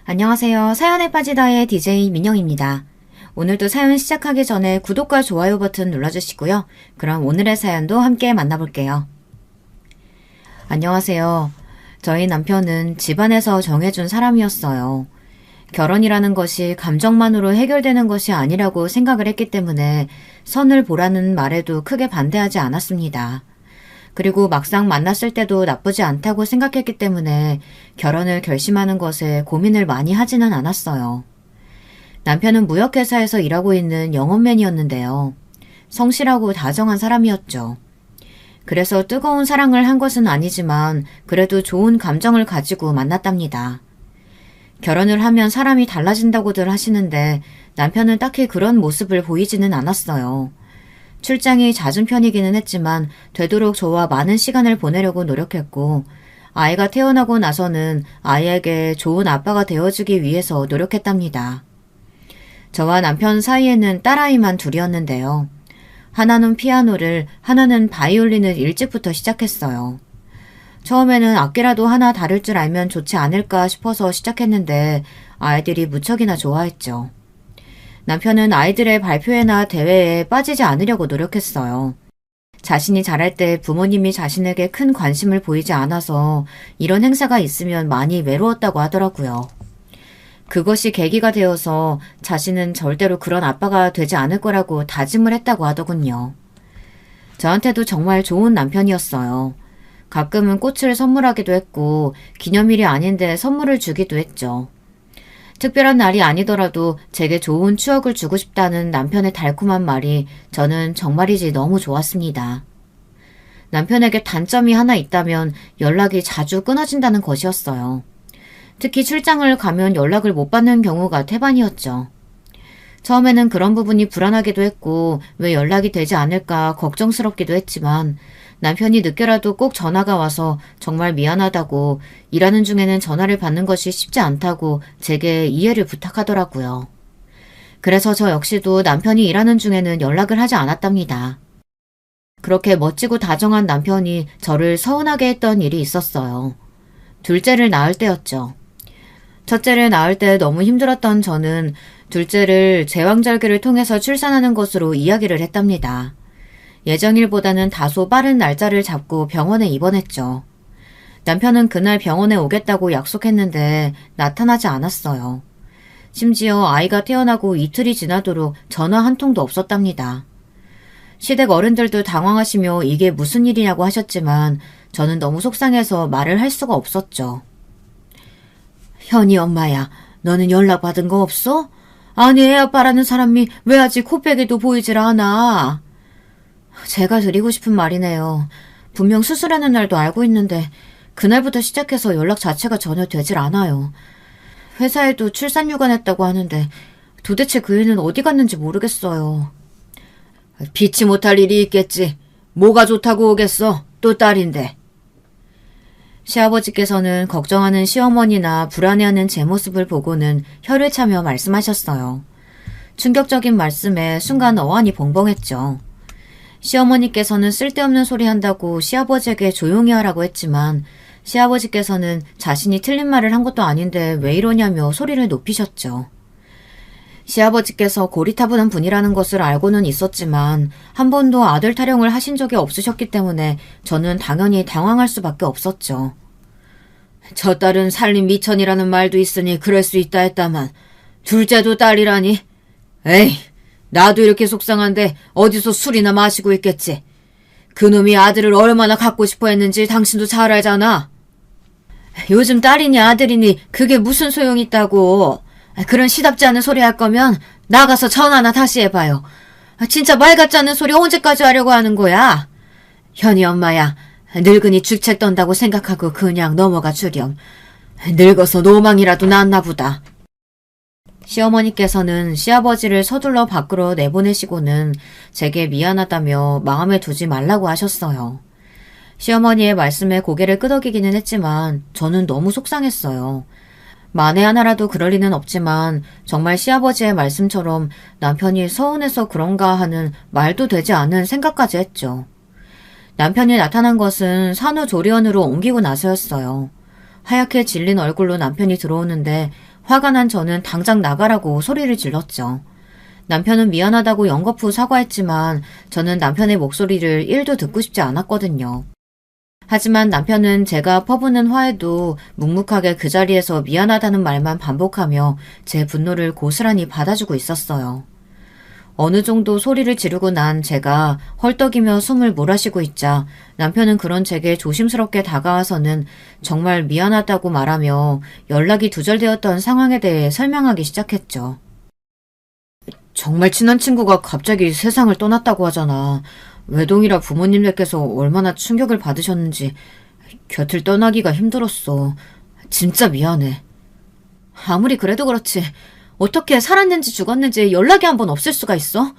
안녕하세요. 사연에 빠지다의 DJ 민영입니다. 오늘도 사연 시작하기 전에 구독과 좋아요 버튼 눌러주시고요. 그럼 오늘의 사연도 함께 만나볼게요. 안녕하세요. 저희 남편은 집안에서 정해준 사람이었어요. 결혼이라는 것이 감정만으로 해결되는 것이 아니라고 생각을 했기 때문에 선을 보라는 말에도 크게 반대하지 않았습니다. 그리고 막상 만났을 때도 나쁘지 않다고 생각했기 때문에 결혼을 결심하는 것에 고민을 많이 하지는 않았어요. 남편은 무역회사에서 일하고 있는 영업맨이었는데요. 성실하고 다정한 사람이었죠. 그래서 뜨거운 사랑을 한 것은 아니지만 그래도 좋은 감정을 가지고 만났답니다. 결혼을 하면 사람이 달라진다고들 하시는데 남편은 딱히 그런 모습을 보이지는 않았어요. 출장이 잦은 편이기는 했지만 되도록 저와 많은 시간을 보내려고 노력했고 아이가 태어나고 나서는 아이에게 좋은 아빠가 되어주기 위해서 노력했답니다. 저와 남편 사이에는 딸아이만 둘이었는데요. 하나는 피아노를, 하나는 바이올린을 일찍부터 시작했어요. 처음에는 악기라도 하나 다룰 줄 알면 좋지 않을까 싶어서 시작했는데 아이들이 무척이나 좋아했죠. 남편은 아이들의 발표회나 대회에 빠지지 않으려고 노력했어요. 자신이 잘할 때 부모님이 자신에게 큰 관심을 보이지 않아서 이런 행사가 있으면 많이 외로웠다고 하더라고요. 그것이 계기가 되어서 자신은 절대로 그런 아빠가 되지 않을 거라고 다짐을 했다고 하더군요. 저한테도 정말 좋은 남편이었어요. 가끔은 꽃을 선물하기도 했고 기념일이 아닌데 선물을 주기도 했죠. 특별한 날이 아니더라도 제게 좋은 추억을 주고 싶다는 남편의 달콤한 말이 저는 정말이지 너무 좋았습니다. 남편에게 단점이 하나 있다면 연락이 자주 끊어진다는 것이었어요. 특히 출장을 가면 연락을 못 받는 경우가 태반이었죠. 처음에는 그런 부분이 불안하기도 했고 왜 연락이 되지 않을까 걱정스럽기도 했지만 남편이 늦게라도 꼭 전화가 와서 정말 미안하다고 일하는 중에는 전화를 받는 것이 쉽지 않다고 제게 이해를 부탁하더라고요. 그래서 저 역시도 남편이 일하는 중에는 연락을 하지 않았답니다. 그렇게 멋지고 다정한 남편이 저를 서운하게 했던 일이 있었어요. 둘째를 낳을 때였죠. 첫째를 낳을 때 너무 힘들었던 저는 둘째를 제왕절개를 통해서 출산하는 것으로 이야기를 했답니다. 예정일보다는 다소 빠른 날짜를 잡고 병원에 입원했죠. 남편은 그날 병원에 오겠다고 약속했는데 나타나지 않았어요. 심지어 아이가 태어나고 이틀이 지나도록 전화 한 통도 없었답니다. 시댁 어른들도 당황하시며 이게 무슨 일이냐고 하셨지만 저는 너무 속상해서 말을 할 수가 없었죠. 현이 엄마야, 너는 연락받은 거 없어? 아니 애 아빠라는 사람이 왜 아직 코빼기도 보이질 않아? 제가 드리고 싶은 말이네요. 분명 수술하는 날도 알고 있는데 그날부터 시작해서 연락 자체가 전혀 되질 않아요. 회사에도 출산휴가 냈다고 하는데 도대체 그 애는 어디 갔는지 모르겠어요. 피치 못할 일이 있겠지. 뭐가 좋다고 오겠어. 또 딸인데. 시아버지께서는 걱정하는 시어머니나 불안해하는 제 모습을 보고는 혀를 차며 말씀하셨어요. 충격적인 말씀에 순간 어안이 벙벙했죠. 시어머니께서는 쓸데없는 소리 한다고 시아버지에게 조용히 하라고 했지만 시아버지께서는 자신이 틀린 말을 한 것도 아닌데 왜 이러냐며 소리를 높이셨죠. 시아버지께서 고리타분한 분이라는 것을 알고는 있었지만 한 번도 아들 타령을 하신 적이 없으셨기 때문에 저는 당연히 당황할 수밖에 없었죠. 저 딸은 살림 미천이라는 말도 있으니 그럴 수 있다 했다만 둘째도 딸이라니? 에이, 나도 이렇게 속상한데 어디서 술이나 마시고 있겠지. 그놈이 아들을 얼마나 갖고 싶어 했는지 당신도 잘 알잖아. 요즘 딸이니 아들이니 그게 무슨 소용이 있다고. 그런 시답지 않은 소리 할 거면 나가서 전화나 다시 해봐요. 진짜 말 같지 않은 소리 언제까지 하려고 하는 거야? 현이 엄마야, 늙은이 죽책 떤다고 생각하고 그냥 넘어가 주렴. 늙어서 노망이라도 났나 보다. 시어머니께서는 시아버지를 서둘러 밖으로 내보내시고는 제게 미안하다며 마음에 두지 말라고 하셨어요. 시어머니의 말씀에 고개를 끄덕이기는 했지만 저는 너무 속상했어요. 만에 하나라도 그럴 리는 없지만 정말 시아버지의 말씀처럼 남편이 서운해서 그런가 하는 말도 되지 않은 생각까지 했죠. 남편이 나타난 것은 산후조리원으로 옮기고 나서였어요. 하얗게 질린 얼굴로 남편이 들어오는데 화가 난 저는 당장 나가라고 소리를 질렀죠. 남편은 미안하다고 연거푸 사과했지만 저는 남편의 목소리를 1도 듣고 싶지 않았거든요. 하지만 남편은 제가 퍼부는 화에도 묵묵하게 그 자리에서 미안하다는 말만 반복하며 제 분노를 고스란히 받아주고 있었어요. 어느 정도 소리를 지르고 난 제가 헐떡이며 숨을 몰아쉬고 있자 남편은 그런 제게 조심스럽게 다가와서는 정말 미안하다고 말하며 연락이 두절되었던 상황에 대해 설명하기 시작했죠. 정말 친한 친구가 갑자기 세상을 떠났다고 하잖아. 외동이라 부모님들께서 얼마나 충격을 받으셨는지 곁을 떠나기가 힘들었어. 진짜 미안해. 아무리 그래도 그렇지. 어떻게 살았는지 죽었는지 연락이 한 번 없을 수가 있어?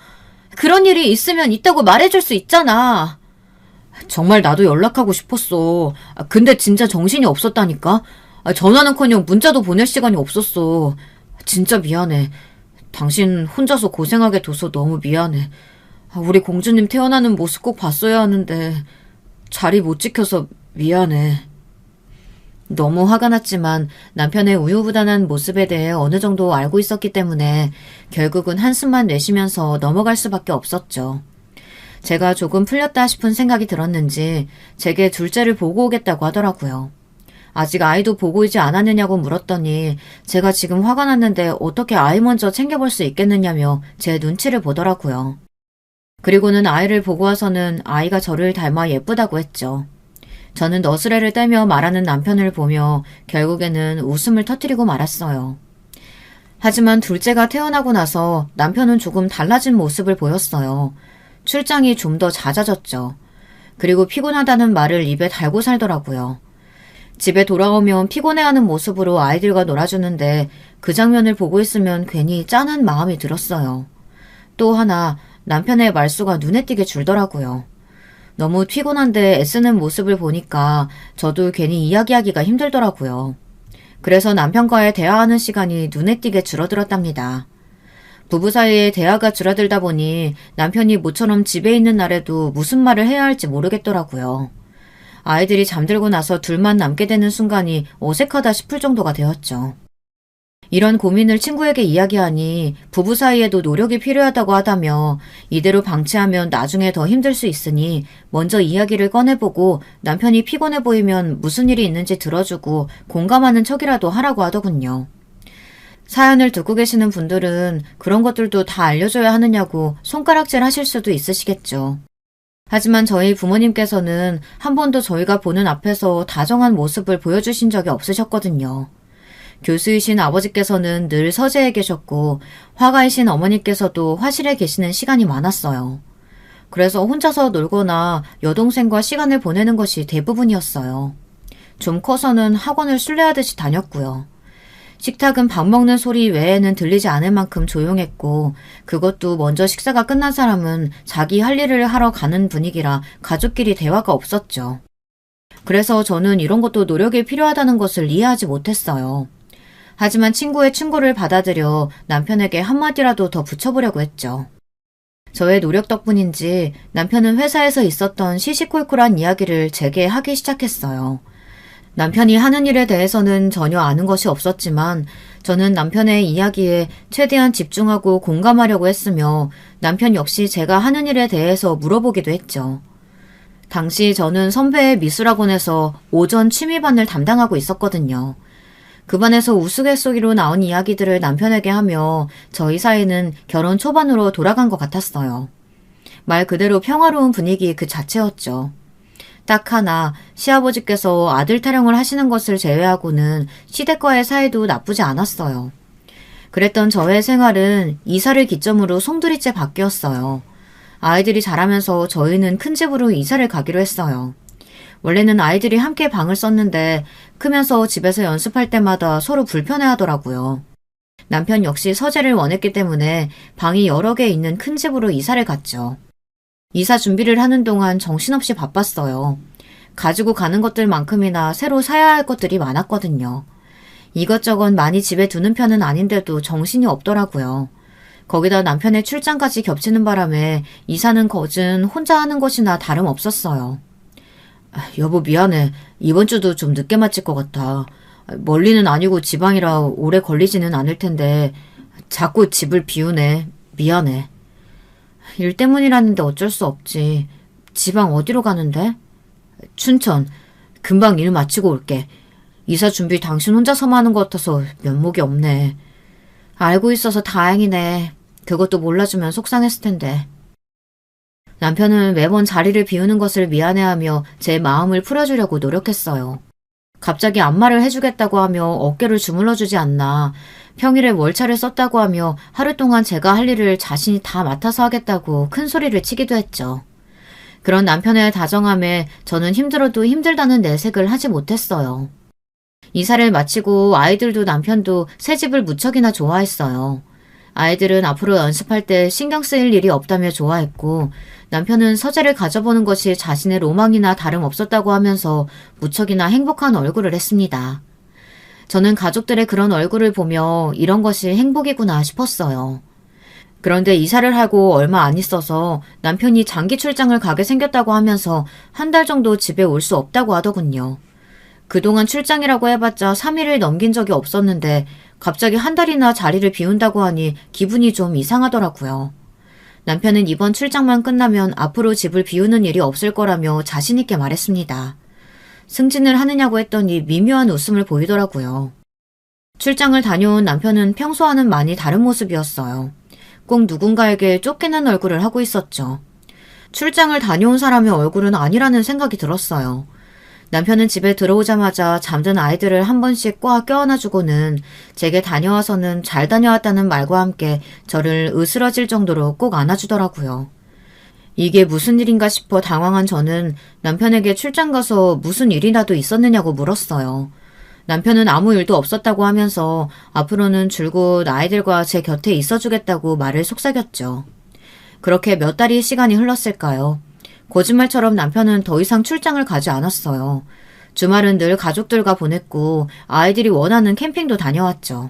그런 일이 있으면 있다고 말해줄 수 있잖아. 정말 나도 연락하고 싶었어. 근데 진짜 정신이 없었다니까? 전화는커녕 문자도 보낼 시간이 없었어. 진짜 미안해. 당신 혼자서 고생하게 둬서 너무 미안해. 우리 공주님 태어나는 모습 꼭 봤어야 하는데 자리 못 지켜서 미안해. 너무 화가 났지만 남편의 우유부단한 모습에 대해 어느 정도 알고 있었기 때문에 결국은 한숨만 내쉬면서 넘어갈 수밖에 없었죠. 제가 조금 풀렸다 싶은 생각이 들었는지 제게 둘째를 보고 오겠다고 하더라고요. 아직 아이도 보고 오지 않았느냐고 물었더니 제가 지금 화가 났는데 어떻게 아이 먼저 챙겨볼 수 있겠느냐며 제 눈치를 보더라고요. 그리고는 아이를 보고 와서는 아이가 저를 닮아 예쁘다고 했죠. 저는 너스레를 떼며 말하는 남편을 보며 결국에는 웃음을 터뜨리고 말았어요. 하지만 둘째가 태어나고 나서 남편은 조금 달라진 모습을 보였어요. 출장이 좀 더 잦아졌죠. 그리고 피곤하다는 말을 입에 달고 살더라고요. 집에 돌아오면 피곤해하는 모습으로 아이들과 놀아주는데 그 장면을 보고 있으면 괜히 짠한 마음이 들었어요. 또 하나 남편의 말수가 눈에 띄게 줄더라고요. 너무 피곤한데 애쓰는 모습을 보니까 저도 괜히 이야기하기가 힘들더라고요. 그래서 남편과의 대화하는 시간이 눈에 띄게 줄어들었답니다. 부부 사이에 대화가 줄어들다 보니 남편이 모처럼 집에 있는 날에도 무슨 말을 해야 할지 모르겠더라고요. 아이들이 잠들고 나서 둘만 남게 되는 순간이 어색하다 싶을 정도가 되었죠. 이런 고민을 친구에게 이야기하니 부부 사이에도 노력이 필요하다고 하다며 이대로 방치하면 나중에 더 힘들 수 있으니 먼저 이야기를 꺼내보고 남편이 피곤해 보이면 무슨 일이 있는지 들어주고 공감하는 척이라도 하라고 하더군요. 사연을 듣고 계시는 분들은 그런 것들도 다 알려줘야 하느냐고 손가락질 하실 수도 있으시겠죠. 하지만 저희 부모님께서는 한 번도 저희가 보는 앞에서 다정한 모습을 보여주신 적이 없으셨거든요. 교수이신 아버지께서는 늘 서재에 계셨고 화가이신 어머니께서도 화실에 계시는 시간이 많았어요. 그래서 혼자서 놀거나 여동생과 시간을 보내는 것이 대부분이었어요. 좀 커서는 학원을 순례하듯이 다녔고요. 식탁은 밥 먹는 소리 외에는 들리지 않을 만큼 조용했고 그것도 먼저 식사가 끝난 사람은 자기 할 일을 하러 가는 분위기라 가족끼리 대화가 없었죠. 그래서 저는 이런 것도 노력이 필요하다는 것을 이해하지 못했어요. 하지만 친구의 충고를 받아들여 남편에게 한마디라도 더 붙여보려고 했죠. 저의 노력 덕분인지 남편은 회사에서 있었던 시시콜콜한 이야기를 제게 하기 시작했어요. 남편이 하는 일에 대해서는 전혀 아는 것이 없었지만 저는 남편의 이야기에 최대한 집중하고 공감하려고 했으며 남편 역시 제가 하는 일에 대해서 물어보기도 했죠. 당시 저는 선배의 미술학원에서 오전 취미반을 담당하고 있었거든요. 그 반에서 우스갯소리로 나온 이야기들을 남편에게 하며 저희 사이는 결혼 초반으로 돌아간 것 같았어요. 말 그대로 평화로운 분위기 그 자체였죠. 딱 하나 시아버지께서 아들 타령을 하시는 것을 제외하고는 시댁과의 사이도 나쁘지 않았어요. 그랬던 저의 생활은 이사를 기점으로 송두리째 바뀌었어요. 아이들이 자라면서 저희는 큰 집으로 이사를 가기로 했어요. 원래는 아이들이 함께 방을 썼는데 크면서 집에서 연습할 때마다 서로 불편해하더라고요. 남편 역시 서재를 원했기 때문에 방이 여러 개 있는 큰 집으로 이사를 갔죠. 이사 준비를 하는 동안 정신없이 바빴어요. 가지고 가는 것들만큼이나 새로 사야 할 것들이 많았거든요. 이것저것 많이 집에 두는 편은 아닌데도 정신이 없더라고요. 거기다 남편의 출장까지 겹치는 바람에 이사는 거진 혼자 하는 것이나 다름없었어요. 여보 미안해. 이번 주도 좀 늦게 마칠 것 같아. 멀리는 아니고 지방이라 오래 걸리지는 않을 텐데 자꾸 집을 비우네. 미안해. 일 때문이라는데 어쩔 수 없지. 지방 어디로 가는데? 춘천. 금방 일 마치고 올게. 이사 준비 당신 혼자서만 하는 것 같아서 면목이 없네. 알고 있어서 다행이네. 그것도 몰라주면 속상했을 텐데. 남편은 매번 자리를 비우는 것을 미안해하며 제 마음을 풀어주려고 노력했어요. 갑자기 안마를 해주겠다고 하며 어깨를 주물러주지 않나, 평일에 월차를 썼다고 하며 하루 동안 제가 할 일을 자신이 다 맡아서 하겠다고 큰 소리를 치기도 했죠. 그런 남편의 다정함에 저는 힘들어도 힘들다는 내색을 하지 못했어요. 이사를 마치고 아이들도 남편도 새 집을 무척이나 좋아했어요. 아이들은 앞으로 연습할 때 신경 쓰일 일이 없다며 좋아했고, 남편은 서재를 가져보는 것이 자신의 로망이나 다름없었다고 하면서 무척이나 행복한 얼굴을 했습니다. 저는 가족들의 그런 얼굴을 보며 이런 것이 행복이구나 싶었어요. 그런데 이사를 하고 얼마 안 있어서 남편이 장기 출장을 가게 생겼다고 하면서 한 달 정도 집에 올 수 없다고 하더군요. 그동안 출장이라고 해봤자 3일을 넘긴 적이 없었는데 갑자기 한 달이나 자리를 비운다고 하니 기분이 좀 이상하더라고요. 남편은 이번 출장만 끝나면 앞으로 집을 비우는 일이 없을 거라며 자신있게 말했습니다. 승진을 하느냐고 했더니 미묘한 웃음을 보이더라고요. 출장을 다녀온 남편은 평소와는 많이 다른 모습이었어요. 꼭 누군가에게 쫓기는 얼굴을 하고 있었죠. 출장을 다녀온 사람의 얼굴은 아니라는 생각이 들었어요. 남편은 집에 들어오자마자 잠든 아이들을 한 번씩 꽉 껴안아주고는 제게 다녀와서는 잘 다녀왔다는 말과 함께 저를 으스러질 정도로 꼭 안아주더라고요. 이게 무슨 일인가 싶어 당황한 저는 남편에게 출장 가서 무슨 일이라도 있었느냐고 물었어요. 남편은 아무 일도 없었다고 하면서 앞으로는 줄곧 아이들과 제 곁에 있어주겠다고 말을 속삭였죠. 그렇게 몇 달이 시간이 흘렀을까요? 거짓말처럼 남편은 더 이상 출장을 가지 않았어요. 주말은 늘 가족들과 보냈고 아이들이 원하는 캠핑도 다녀왔죠.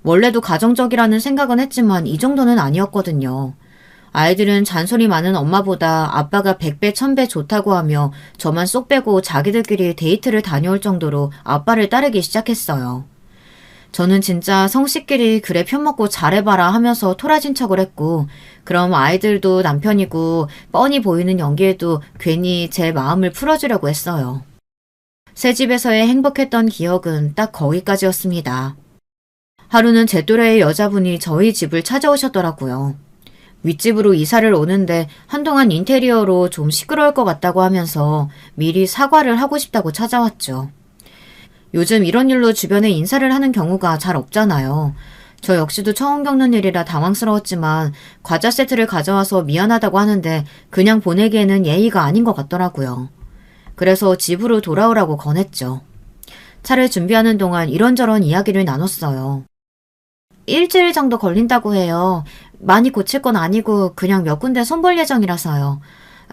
원래도 가정적이라는 생각은 했지만 이 정도는 아니었거든요. 아이들은 잔소리 많은 엄마보다 아빠가 100배, 1000배 좋다고 하며 저만 쏙 빼고 자기들끼리 데이트를 다녀올 정도로 아빠를 따르기 시작했어요. 저는 진짜 성씨끼리 그래 편먹고 잘해봐라 하면서 토라진 척을 했고, 그럼 아이들도 남편이고 뻔히 보이는 연기에도 괜히 제 마음을 풀어주려고 했어요. 새 집에서의 행복했던 기억은 딱 거기까지였습니다. 하루는 제 또래의 여자분이 저희 집을 찾아오셨더라고요. 윗집으로 이사를 오는데 한동안 인테리어로 좀 시끄러울 것 같다고 하면서 미리 사과를 하고 싶다고 찾아왔죠. 요즘 이런 일로 주변에 인사를 하는 경우가 잘 없잖아요. 저 역시도 처음 겪는 일이라 당황스러웠지만 과자 세트를 가져와서 미안하다고 하는데 그냥 보내기에는 예의가 아닌 것 같더라고요. 그래서 집으로 돌아오라고 권했죠. 차를 준비하는 동안 이런저런 이야기를 나눴어요. 일주일 정도 걸린다고 해요. 많이 고칠 건 아니고 그냥 몇 군데 손볼 예정이라서요.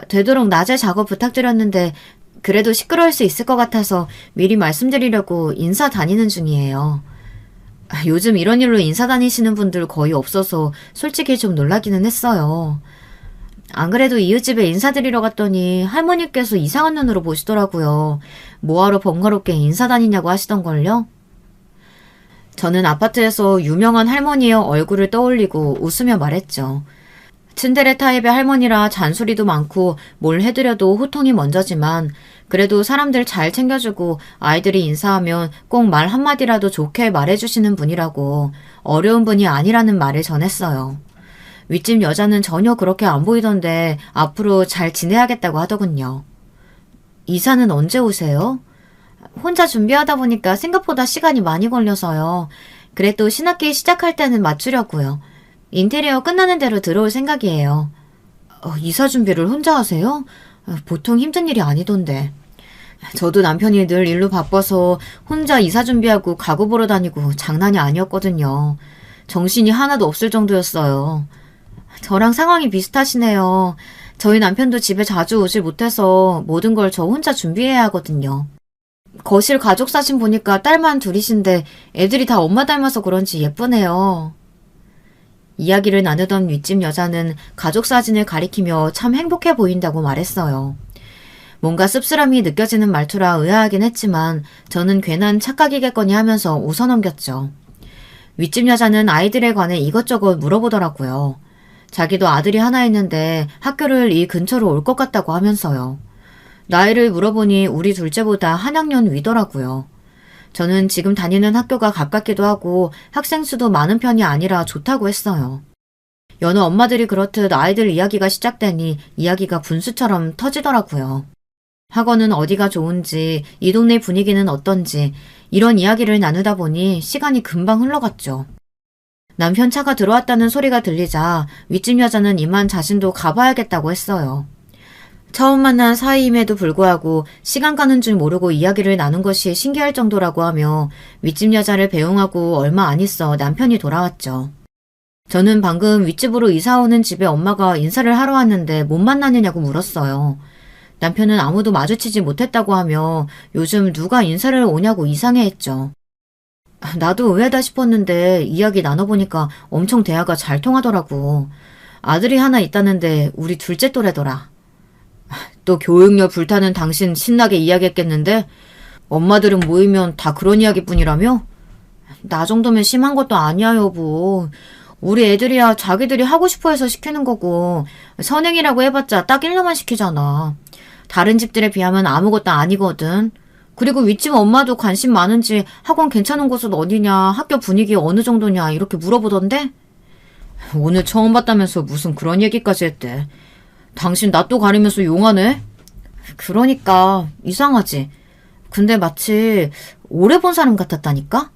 되도록 낮에 작업 부탁드렸는데 그래도 시끄러울 수 있을 것 같아서 미리 말씀드리려고 인사 다니는 중이에요. 요즘 이런 일로 인사 다니시는 분들 거의 없어서 솔직히 좀 놀라기는 했어요. 안 그래도 이웃집에 인사드리러 갔더니 할머니께서 이상한 눈으로 보시더라고요. 뭐하러 번거롭게 인사 다니냐고 하시던걸요? 저는 아파트에서 유명한 할머니의 얼굴을 떠올리고 웃으며 말했죠. 츤데레 타입의 할머니라 잔소리도 많고 뭘 해드려도 호통이 먼저지만 그래도 사람들 잘 챙겨주고 아이들이 인사하면 꼭 말 한마디라도 좋게 말해주시는 분이라고 어려운 분이 아니라는 말을 전했어요. 윗집 여자는 전혀 그렇게 안 보이던데 앞으로 잘 지내야겠다고 하더군요. 이사는 언제 오세요? 혼자 준비하다 보니까 생각보다 시간이 많이 걸려서요. 그래도 신학기 시작할 때는 맞추려고요. 인테리어 끝나는 대로 들어올 생각이에요. 이사 준비를 혼자 하세요? 보통 힘든 일이 아니던데. 저도 남편이 늘 일로 바빠서 혼자 이사 준비하고 가구 보러 다니고 장난이 아니었거든요. 정신이 하나도 없을 정도였어요. 저랑 상황이 비슷하시네요. 저희 남편도 집에 자주 오질 못해서 모든 걸 저 혼자 준비해야 하거든요. 거실 가족 사진 보니까 딸만 둘이신데 애들이 다 엄마 닮아서 그런지 예쁘네요. 이야기를 나누던 윗집 여자는 가족 사진을 가리키며 참 행복해 보인다고 말했어요. 뭔가 씁쓸함이 느껴지는 말투라 의아하긴 했지만 저는 괜한 착각이겠거니 하면서 웃어넘겼죠. 윗집 여자는 아이들에 관해 이것저것 물어보더라고요. 자기도 아들이 하나 있는데 학교를 이 근처로 올 것 같다고 하면서요. 나이를 물어보니 우리 둘째보다 한 학년 위더라고요. 저는 지금 다니는 학교가 가깝기도 하고 학생 수도 많은 편이 아니라 좋다고 했어요. 여느 엄마들이 그렇듯 아이들 이야기가 시작되니 이야기가 분수처럼 터지더라고요. 학원은 어디가 좋은지, 이 동네 분위기는 어떤지 이런 이야기를 나누다 보니 시간이 금방 흘러갔죠. 남편 차가 들어왔다는 소리가 들리자 윗집 여자는 이만 자신도 가봐야겠다고 했어요. 처음 만난 사이임에도 불구하고 시간 가는 줄 모르고 이야기를 나눈 것이 신기할 정도라고 하며 윗집 여자를 배웅하고 얼마 안 있어 남편이 돌아왔죠. 저는 방금 윗집으로 이사 오는 집에 엄마가 인사를 하러 왔는데 못 만나느냐고 물었어요. 남편은 아무도 마주치지 못했다고 하며 요즘 누가 인사를 오냐고 이상해했죠. 나도 의외다 싶었는데 이야기 나눠보니까 엄청 대화가 잘 통하더라고. 아들이 하나 있다는데 우리 둘째 또래더라. 또 교육열 불타는 당신 신나게 이야기했겠는데 엄마들은 모이면 다 그런 이야기뿐이라며? 나 정도면 심한 것도 아니야 여보. 우리 애들이야 자기들이 하고 싶어해서 시키는 거고 선행이라고 해봤자 딱 1년만 시키잖아. 다른 집들에 비하면 아무것도 아니거든. 그리고 윗집 엄마도 관심 많은지 학원 괜찮은 곳은 어디냐, 학교 분위기 어느 정도냐 이렇게 물어보던데? 오늘 처음 봤다면서 무슨 그런 얘기까지 했대. 당신 낯도 가리면서 용하네? 그러니까 이상하지. 근데 마치 오래 본 사람 같았다니까?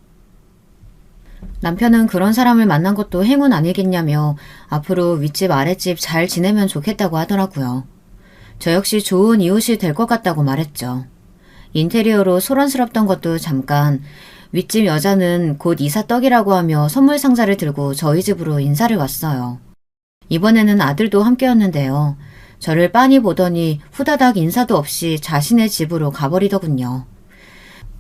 남편은 그런 사람을 만난 것도 행운 아니겠냐며 앞으로 윗집 아랫집 잘 지내면 좋겠다고 하더라고요. 저 역시 좋은 이웃이 될 것 같다고 말했죠. 인테리어로 소란스럽던 것도 잠깐 윗집 여자는 곧 이사 떡이라고 하며 선물 상자를 들고 저희 집으로 인사를 왔어요. 이번에는 아들도 함께였는데요. 저를 빤히 보더니 후다닥 인사도 없이 자신의 집으로 가버리더군요.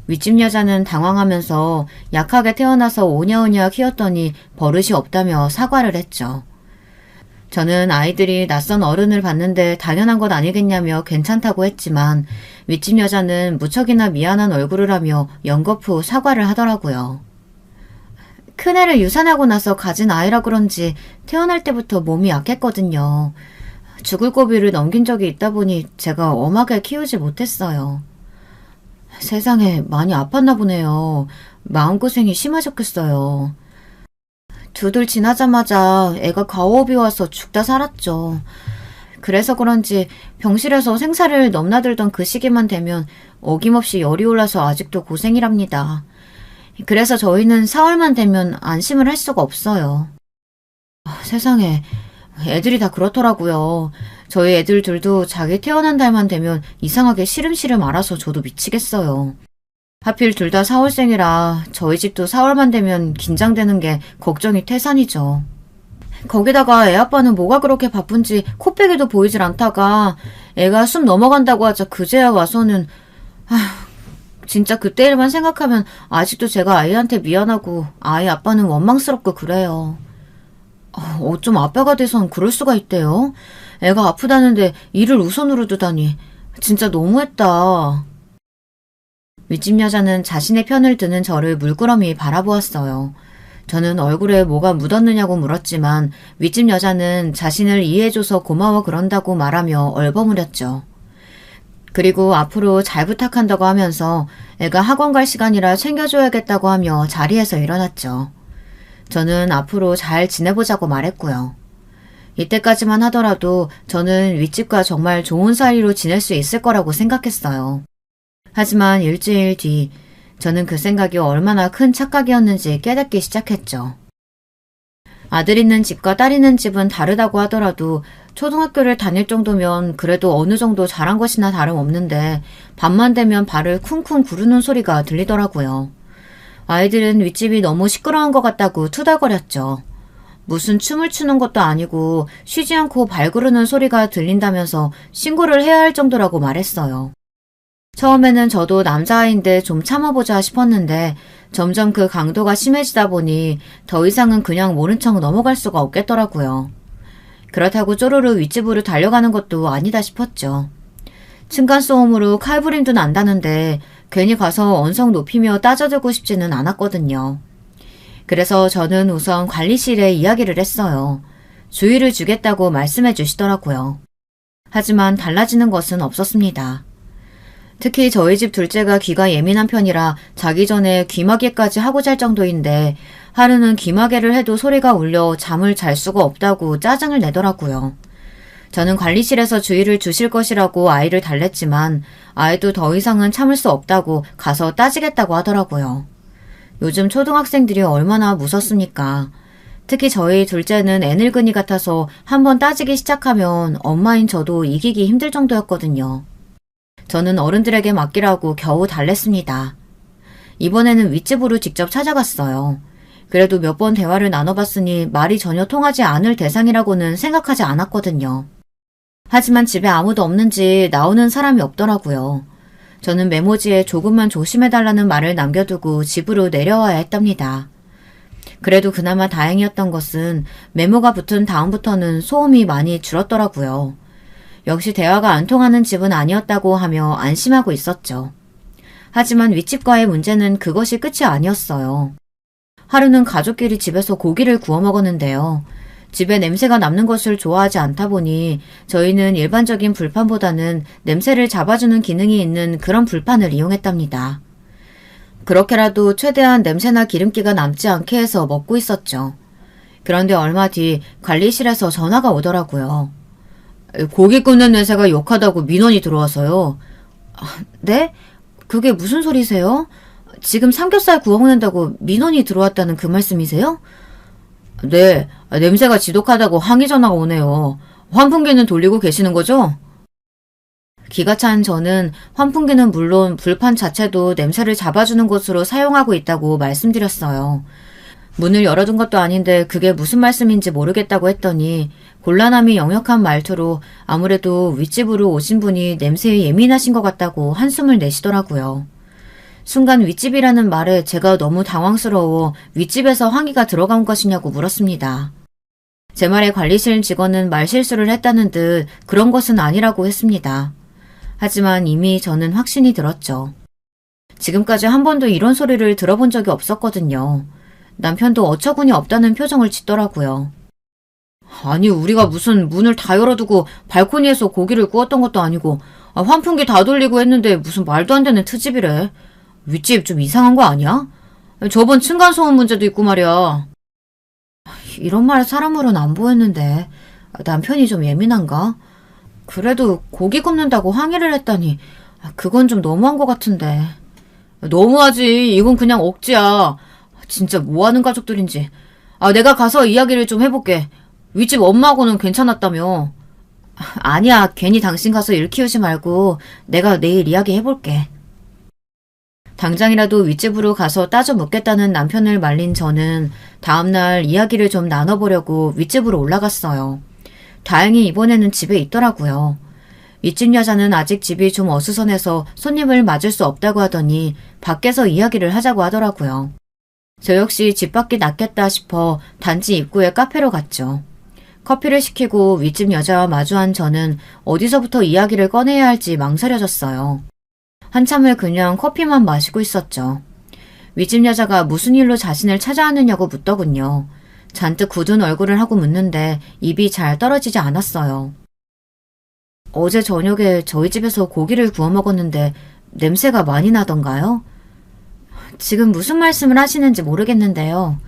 윗집 여자는 당황하면서 약하게 태어나서 오냐오냐 키웠더니 버릇이 없다며 사과를 했죠. 저는 아이들이 낯선 어른을 봤는데 당연한 것 아니겠냐며 괜찮다고 했지만 윗집 여자는 무척이나 미안한 얼굴을 하며 연거푸 사과를 하더라고요. 큰애를 유산하고 나서 가진 아이라 그런지 태어날 때부터 몸이 약했거든요. 죽을 고비를 넘긴 적이 있다 보니 제가 엄하게 키우지 못했어요. 세상에 많이 아팠나 보네요. 마음고생이 심하셨겠어요. 2들 지나자마자 애가 과호흡이 와서 죽다 살았죠. 그래서 그런지 병실에서 생사를 넘나들던 그 시기만 되면 어김없이 열이 올라서 아직도 고생이랍니다. 그래서 저희는 4월만 되면 안심을 할 수가 없어요. 세상에 애들이 다 그렇더라고요. 저희 애들 둘도 자기 태어난 달만 되면 이상하게 시름시름 앓아서 저도 미치겠어요. 하필 둘 다 4월생이라 저희 집도 4월만 되면 긴장되는 게 걱정이 태산이죠. 거기다가 애 아빠는 뭐가 그렇게 바쁜지 코빼기도 보이질 않다가 애가 숨 넘어간다고 하자 그제야 와서는 진짜 그때 일만 생각하면 아직도 제가 아이한테 미안하고 아이 아빠는 원망스럽고 그래요. 어쩜 아빠가 돼선 그럴 수가 있대요? 애가 아프다는데 일을 우선으로 두다니 진짜 너무했다. 윗집 여자는 자신의 편을 드는 저를 물끄러미 바라보았어요. 저는 얼굴에 뭐가 묻었느냐고 물었지만 윗집 여자는 자신을 이해해줘서 고마워 그런다고 말하며 얼버무렸죠. 그리고 앞으로 잘 부탁한다고 하면서 애가 학원 갈 시간이라 챙겨줘야겠다고 하며 자리에서 일어났죠. 저는 앞으로 잘 지내보자고 말했고요. 이때까지만 하더라도 저는 윗집과 정말 좋은 사이로 지낼 수 있을 거라고 생각했어요. 하지만 일주일 뒤 저는 그 생각이 얼마나 큰 착각이었는지 깨닫기 시작했죠. 아들 있는 집과 딸 있는 집은 다르다고 하더라도 초등학교를 다닐 정도면 그래도 어느 정도 잘한 것이나 다름없는데 밤만 되면 발을 쿵쿵 구르는 소리가 들리더라고요. 아이들은 윗집이 너무 시끄러운 것 같다고 투덜거렸죠. 무슨 춤을 추는 것도 아니고 쉬지 않고 발 구르는 소리가 들린다면서 신고를 해야 할 정도라고 말했어요. 처음에는 저도 남자아이인데 좀 참아보자 싶었는데 점점 그 강도가 심해지다 보니 더 이상은 그냥 모른 척 넘어갈 수가 없겠더라고요. 그렇다고 쪼르르 윗집으로 달려가는 것도 아니다 싶었죠. 층간소음으로 칼부림도 난다는데 괜히 가서 언성 높이며 따져들고 싶지는 않았거든요. 그래서 저는 우선 관리실에 이야기를 했어요. 주의를 주겠다고 말씀해 주시더라고요. 하지만 달라지는 것은 없었습니다. 특히 저희 집 둘째가 귀가 예민한 편이라 자기 전에 귀마개까지 하고 잘 정도인데 하루는 귀마개를 해도 소리가 울려 잠을 잘 수가 없다고 짜증을 내더라고요. 저는 관리실에서 주의를 주실 것이라고 아이를 달랬지만 아이도 더 이상은 참을 수 없다고 가서 따지겠다고 하더라고요. 요즘 초등학생들이 얼마나 무섭습니까? 특히 저희 둘째는 애늙은이 같아서 한번 따지기 시작하면 엄마인 저도 이기기 힘들 정도였거든요. 저는 어른들에게 맡기라고 겨우 달랬습니다. 이번에는 윗집으로 직접 찾아갔어요. 그래도 몇 번 대화를 나눠봤으니 말이 전혀 통하지 않을 대상이라고는 생각하지 않았거든요. 하지만 집에 아무도 없는지 나오는 사람이 없더라고요. 저는 메모지에 조금만 조심해달라는 말을 남겨두고 집으로 내려와야 했답니다. 그래도 그나마 다행이었던 것은 메모가 붙은 다음부터는 소음이 많이 줄었더라고요. 역시 대화가 안 통하는 집은 아니었다고 하며 안심하고 있었죠. 하지만 윗집과의 문제는 그것이 끝이 아니었어요. 하루는 가족끼리 집에서 고기를 구워 먹었는데요. 집에 냄새가 남는 것을 좋아하지 않다 보니 저희는 일반적인 불판보다는 냄새를 잡아주는 기능이 있는 그런 불판을 이용했답니다. 그렇게라도 최대한 냄새나 기름기가 남지 않게 해서 먹고 있었죠. 그런데 얼마 뒤 관리실에서 전화가 오더라고요. 고기 굽는 냄새가 역하다고 민원이 들어와서요. 네? 그게 무슨 소리세요? 지금 삼겹살 구워 먹는다고 민원이 들어왔다는 그 말씀이세요? 네, 냄새가 지독하다고 항의 전화가 오네요. 환풍기는 돌리고 계시는 거죠? 기가 찬 저는 환풍기는 물론 불판 자체도 냄새를 잡아주는 것으로 사용하고 있다고 말씀드렸어요. 문을 열어둔 것도 아닌데 그게 무슨 말씀인지 모르겠다고 했더니 곤란함이 역력한 말투로 아무래도 윗집으로 오신 분이 냄새에 예민하신 것 같다고 한숨을 내시더라고요. 순간 윗집이라는 말에 제가 너무 당황스러워 윗집에서 항의가 들어간 것이냐고 물었습니다. 제 말에 관리실 직원은 말실수를 했다는 듯 그런 것은 아니라고 했습니다. 하지만 이미 저는 확신이 들었죠. 지금까지 한 번도 이런 소리를 들어본 적이 없었거든요. 남편도 어처구니 없다는 표정을 짓더라고요. 아니 우리가 무슨 문을 다 열어두고 발코니에서 고기를 구웠던 것도 아니고 환풍기 다 돌리고 했는데 무슨 말도 안 되는 트집이래. 윗집 좀 이상한 거 아니야? 저번 층간소음 문제도 있고 말이야. 이런 말 사람으로는 안 보였는데 남편이 좀 예민한가? 그래도 고기 굽는다고 항의를 했다니 그건 좀 너무한 것 같은데. 너무하지. 이건 그냥 억지야. 진짜 뭐하는 가족들인지. 내가 가서 이야기를 좀 해볼게. 윗집 엄마하고는 괜찮았다며. 아니야. 괜히 당신 가서 일 키우지 말고 내가 내일 이야기해볼게. 당장이라도 윗집으로 가서 따져 묻겠다는 남편을 말린 저는 다음날 이야기를 좀 나눠보려고 윗집으로 올라갔어요. 다행히 이번에는 집에 있더라고요. 윗집 여자는 아직 집이 좀 어수선해서 손님을 맞을 수 없다고 하더니 밖에서 이야기를 하자고 하더라고요. 저 역시 집 밖이 낫겠다 싶어 단지 입구에 카페로 갔죠. 커피를 시키고 윗집 여자와 마주한 저는 어디서부터 이야기를 꺼내야 할지 망설여졌어요. 한참을 그냥 커피만 마시고 있었죠. 윗집 여자가 무슨 일로 자신을 찾아왔느냐고 묻더군요. 잔뜩 굳은 얼굴을 하고 묻는데 입이 잘 떨어지지 않았어요. 어제 저녁에 저희 집에서 고기를 구워 먹었는데 냄새가 많이 나던가요? 지금 무슨 말씀을 하시는지 모르겠는데요.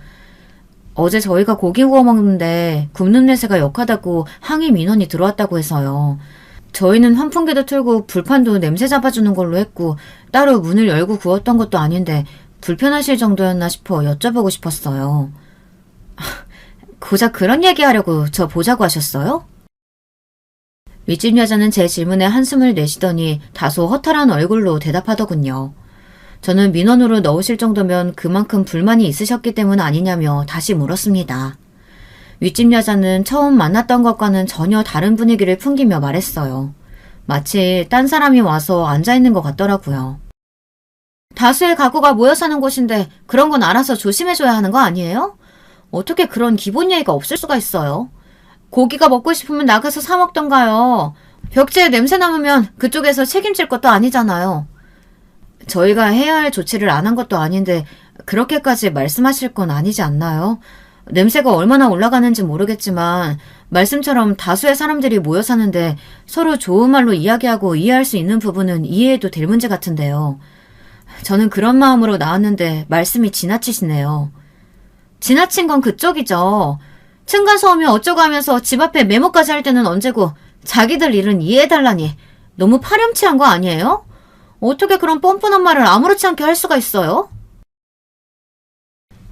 어제 저희가 고기 구워 먹는데 굽는 냄새가 역하다고 항의 민원이 들어왔다고 해서요. 저희는 환풍기도 틀고 불판도 냄새 잡아주는 걸로 했고 따로 문을 열고 구웠던 것도 아닌데 불편하실 정도였나 싶어 여쭤보고 싶었어요. 고작 그런 얘기하려고 저 보자고 하셨어요? 윗집 여자는 제 질문에 한숨을 내쉬더니 다소 허탈한 얼굴로 대답하더군요. 저는 민원으로 넣으실 정도면 그만큼 불만이 있으셨기 때문 아니냐며 다시 물었습니다. 윗집 여자는 처음 만났던 것과는 전혀 다른 분위기를 풍기며 말했어요. 마치 딴 사람이 와서 앉아있는 것 같더라고요. 다수의 가구가 모여 사는 곳인데 그런 건 알아서 조심해줘야 하는 거 아니에요? 어떻게 그런 기본 예의가 없을 수가 있어요? 고기가 먹고 싶으면 나가서 사 먹던가요. 벽지에 냄새 남으면 그쪽에서 책임질 것도 아니잖아요. 저희가 해야 할 조치를 안 한 것도 아닌데 그렇게까지 말씀하실 건 아니지 않나요? 냄새가 얼마나 올라가는지 모르겠지만 말씀처럼 다수의 사람들이 모여 사는데 서로 좋은 말로 이야기하고 이해할 수 있는 부분은 이해해도 될 문제 같은데요. 저는 그런 마음으로 나왔는데 말씀이 지나치시네요. 지나친 건 그쪽이죠. 층간소음이 어쩌고 하면서 집 앞에 메모까지 할 때는 언제고 자기들 일은 이해해달라니 너무 파렴치한 거 아니에요? 어떻게 그런 뻔뻔한 말을 아무렇지 않게 할 수가 있어요?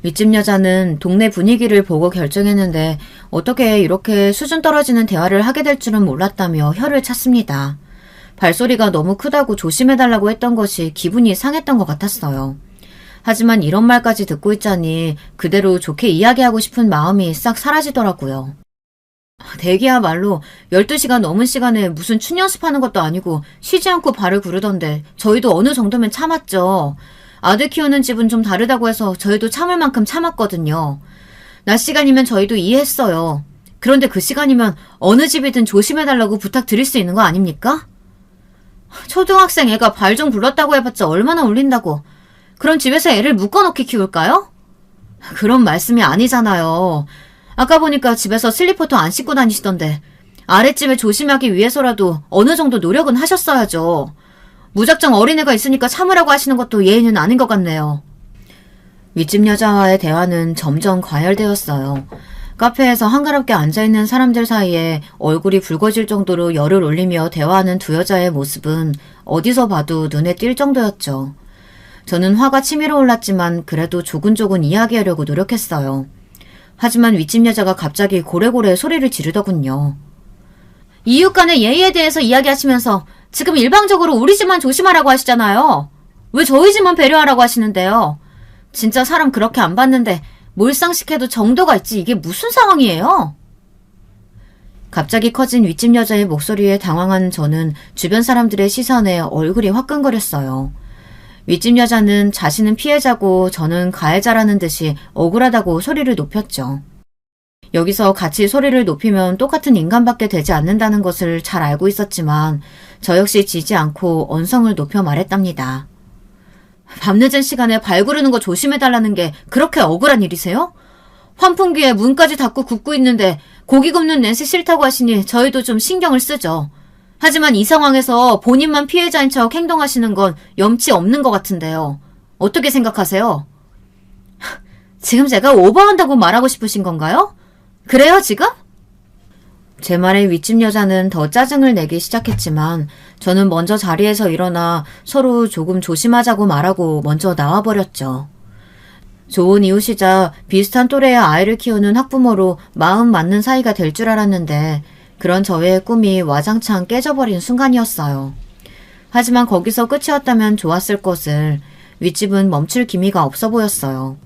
윗집 여자는 동네 분위기를 보고 결정했는데 어떻게 이렇게 수준 떨어지는 대화를 하게 될 줄은 몰랐다며 혀를 찼습니다. 발소리가 너무 크다고 조심해달라고 했던 것이 기분이 상했던 것 같았어요. 하지만 이런 말까지 듣고 있자니 그대로 좋게 이야기하고 싶은 마음이 싹 사라지더라고요. 대기야말로 12시가 넘은 시간에 무슨 춤 연습하는 것도 아니고 쉬지 않고 발을 구르던데 저희도 어느 정도면 참았죠. 아들 키우는 집은 좀 다르다고 해서 저희도 참을 만큼 참았거든요. 낮 시간이면 저희도 이해했어요. 그런데 그 시간이면 어느 집이든 조심해달라고 부탁드릴 수 있는 거 아닙니까? 초등학생 애가 발 좀 굴렀다고 해봤자 얼마나 울린다고. 그럼 집에서 애를 묶어놓게 키울까요? 그런 말씀이 아니잖아요. 아까 보니까 집에서 슬리퍼도 안 신고 다니시던데 아랫집에 조심하기 위해서라도 어느 정도 노력은 하셨어야죠. 무작정 어린애가 있으니까 참으라고 하시는 것도 예의는 아닌 것 같네요. 윗집 여자와의 대화는 점점 과열되었어요. 카페에서 한가롭게 앉아있는 사람들 사이에 얼굴이 붉어질 정도로 열을 올리며 대화하는 두 여자의 모습은 어디서 봐도 눈에 띌 정도였죠. 저는 화가 치밀어 올랐지만 그래도 조근조근 이야기하려고 노력했어요. 하지만 윗집 여자가 갑자기 고래고래 소리를 지르더군요. 이웃 간의 예의에 대해서 이야기하시면서 지금 일방적으로 우리 집만 조심하라고 하시잖아요. 왜 저희 집만 배려하라고 하시는데요? 진짜 사람 그렇게 안 봤는데 몰상식해도 정도가 있지 이게 무슨 상황이에요? 갑자기 커진 윗집 여자의 목소리에 당황한 저는 주변 사람들의 시선에 얼굴이 화끈거렸어요. 윗집 여자는 자신은 피해자고 저는 가해자라는 듯이 억울하다고 소리를 높였죠. 여기서 같이 소리를 높이면 똑같은 인간밖에 되지 않는다는 것을 잘 알고 있었지만 저 역시 지지 않고 언성을 높여 말했답니다. 밤늦은 시간에 발 구르는 거 조심해달라는 게 그렇게 억울한 일이세요? 환풍기에 문까지 닫고 굽고 있는데 고기 굽는 냄새 싫다고 하시니 저희도 좀 신경을 쓰죠. 하지만 이 상황에서 본인만 피해자인 척 행동하시는 건 염치 없는 것 같은데요. 어떻게 생각하세요? 지금 제가 오버한다고 말하고 싶으신 건가요? 그래요, 지금? 제 말에 윗집 여자는 더 짜증을 내기 시작했지만 저는 먼저 자리에서 일어나 서로 조금 조심하자고 말하고 먼저 나와버렸죠. 좋은 이웃이자 비슷한 또래의 아이를 키우는 학부모로 마음 맞는 사이가 될 줄 알았는데 그런 저의 꿈이 와장창 깨져버린 순간이었어요. 하지만 거기서 끝이었다면 좋았을 것을 윗집은 멈출 기미가 없어 보였어요.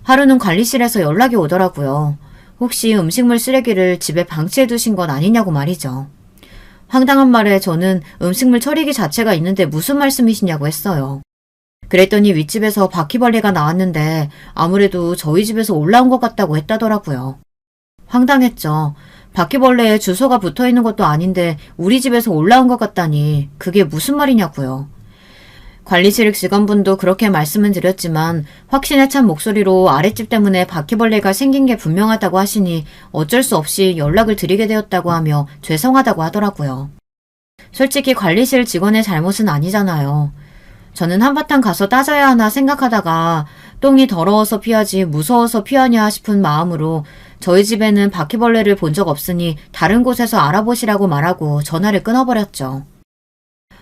하루는 관리실에서 연락이 오더라고요. 혹시 음식물 쓰레기를 집에 방치해 두신 건 아니냐고 말이죠. 황당한 말에 저는 음식물 처리기 자체가 있는데 무슨 말씀이시냐고 했어요. 그랬더니 윗집에서 바퀴벌레가 나왔는데 아무래도 저희 집에서 올라온 것 같다고 했다더라고요. 황당했죠. 바퀴벌레에 주소가 붙어있는 것도 아닌데 우리 집에서 올라온 것 같다니 그게 무슨 말이냐고요. 관리실 직원분도 그렇게 말씀은 드렸지만 확신에 찬 목소리로 아랫집 때문에 바퀴벌레가 생긴 게 분명하다고 하시니 어쩔 수 없이 연락을 드리게 되었다고 하며 죄송하다고 하더라고요. 솔직히 관리실 직원의 잘못은 아니잖아요. 저는 한바탕 가서 따져야 하나 생각하다가 똥이 더러워서 피하지 무서워서 피하냐 싶은 마음으로 저희 집에는 바퀴벌레를 본 적 없으니 다른 곳에서 알아보시라고 말하고 전화를 끊어버렸죠.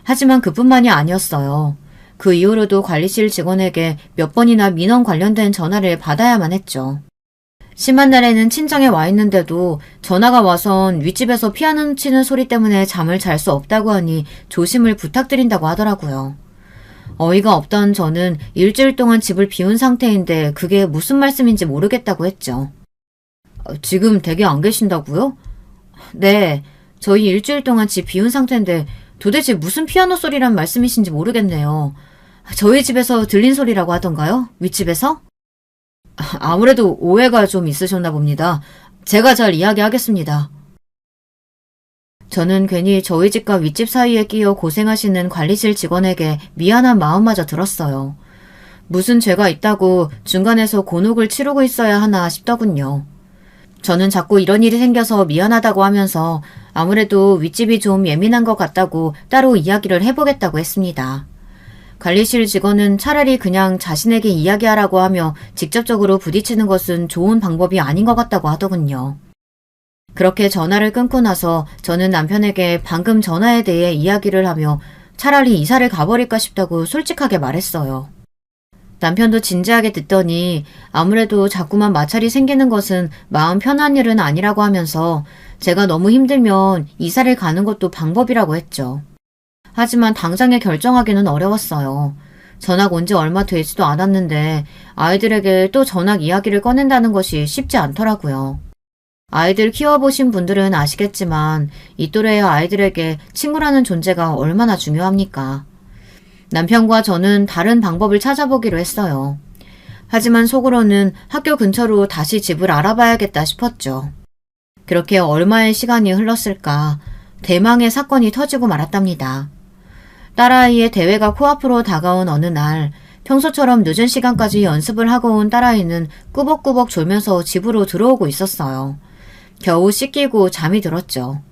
하지만 그뿐만이 아니었어요. 그 이후로도 관리실 직원에게 몇 번이나 민원 관련된 전화를 받아야만 했죠. 심한 날에는 친정에 와 있는데도 전화가 와선 윗집에서 피아노 치는 소리 때문에 잠을 잘 수 없다고 하니 조심을 부탁드린다고 하더라고요. 어이가 없던 저는 일주일 동안 집을 비운 상태인데 그게 무슨 말씀인지 모르겠다고 했죠. 지금 댁에 안 계신다고요? 네, 저희 일주일 동안 집 비운 상태인데 도대체 무슨 피아노 소리란 말씀이신지 모르겠네요. 저희 집에서 들린 소리라고 하던가요? 윗집에서? 아무래도 오해가 좀 있으셨나 봅니다. 제가 잘 이야기하겠습니다. 저는 괜히 저희 집과 윗집 사이에 끼어 고생하시는 관리실 직원에게 미안한 마음마저 들었어요. 무슨 죄가 있다고 중간에서 곤혹을 치르고 있어야 하나 싶더군요. 저는 자꾸 이런 일이 생겨서 미안하다고 하면서 아무래도 윗집이 좀 예민한 것 같다고 따로 이야기를 해보겠다고 했습니다. 관리실 직원은 차라리 그냥 자신에게 이야기하라고 하며 직접적으로 부딪히는 것은 좋은 방법이 아닌 것 같다고 하더군요. 그렇게 전화를 끊고 나서 저는 남편에게 방금 전화에 대해 이야기를 하며 차라리 이사를 가버릴까 싶다고 솔직하게 말했어요. 남편도 진지하게 듣더니 아무래도 자꾸만 마찰이 생기는 것은 마음 편한 일은 아니라고 하면서 제가 너무 힘들면 이사를 가는 것도 방법이라고 했죠. 하지만 당장에 결정하기는 어려웠어요. 전학 온 지 얼마 되지도 않았는데 아이들에게 또 전학 이야기를 꺼낸다는 것이 쉽지 않더라고요. 아이들 키워보신 분들은 아시겠지만 이 또래의 아이들에게 친구라는 존재가 얼마나 중요합니까? 남편과 저는 다른 방법을 찾아보기로 했어요. 하지만 속으로는 학교 근처로 다시 집을 알아봐야겠다 싶었죠. 그렇게 얼마의 시간이 흘렀을까 대망의 사건이 터지고 말았답니다. 딸아이의 대회가 코앞으로 다가온 어느 날 평소처럼 늦은 시간까지 연습을 하고 온 딸아이는 꾸벅꾸벅 졸면서 집으로 들어오고 있었어요. 겨우 씻기고 잠이 들었죠.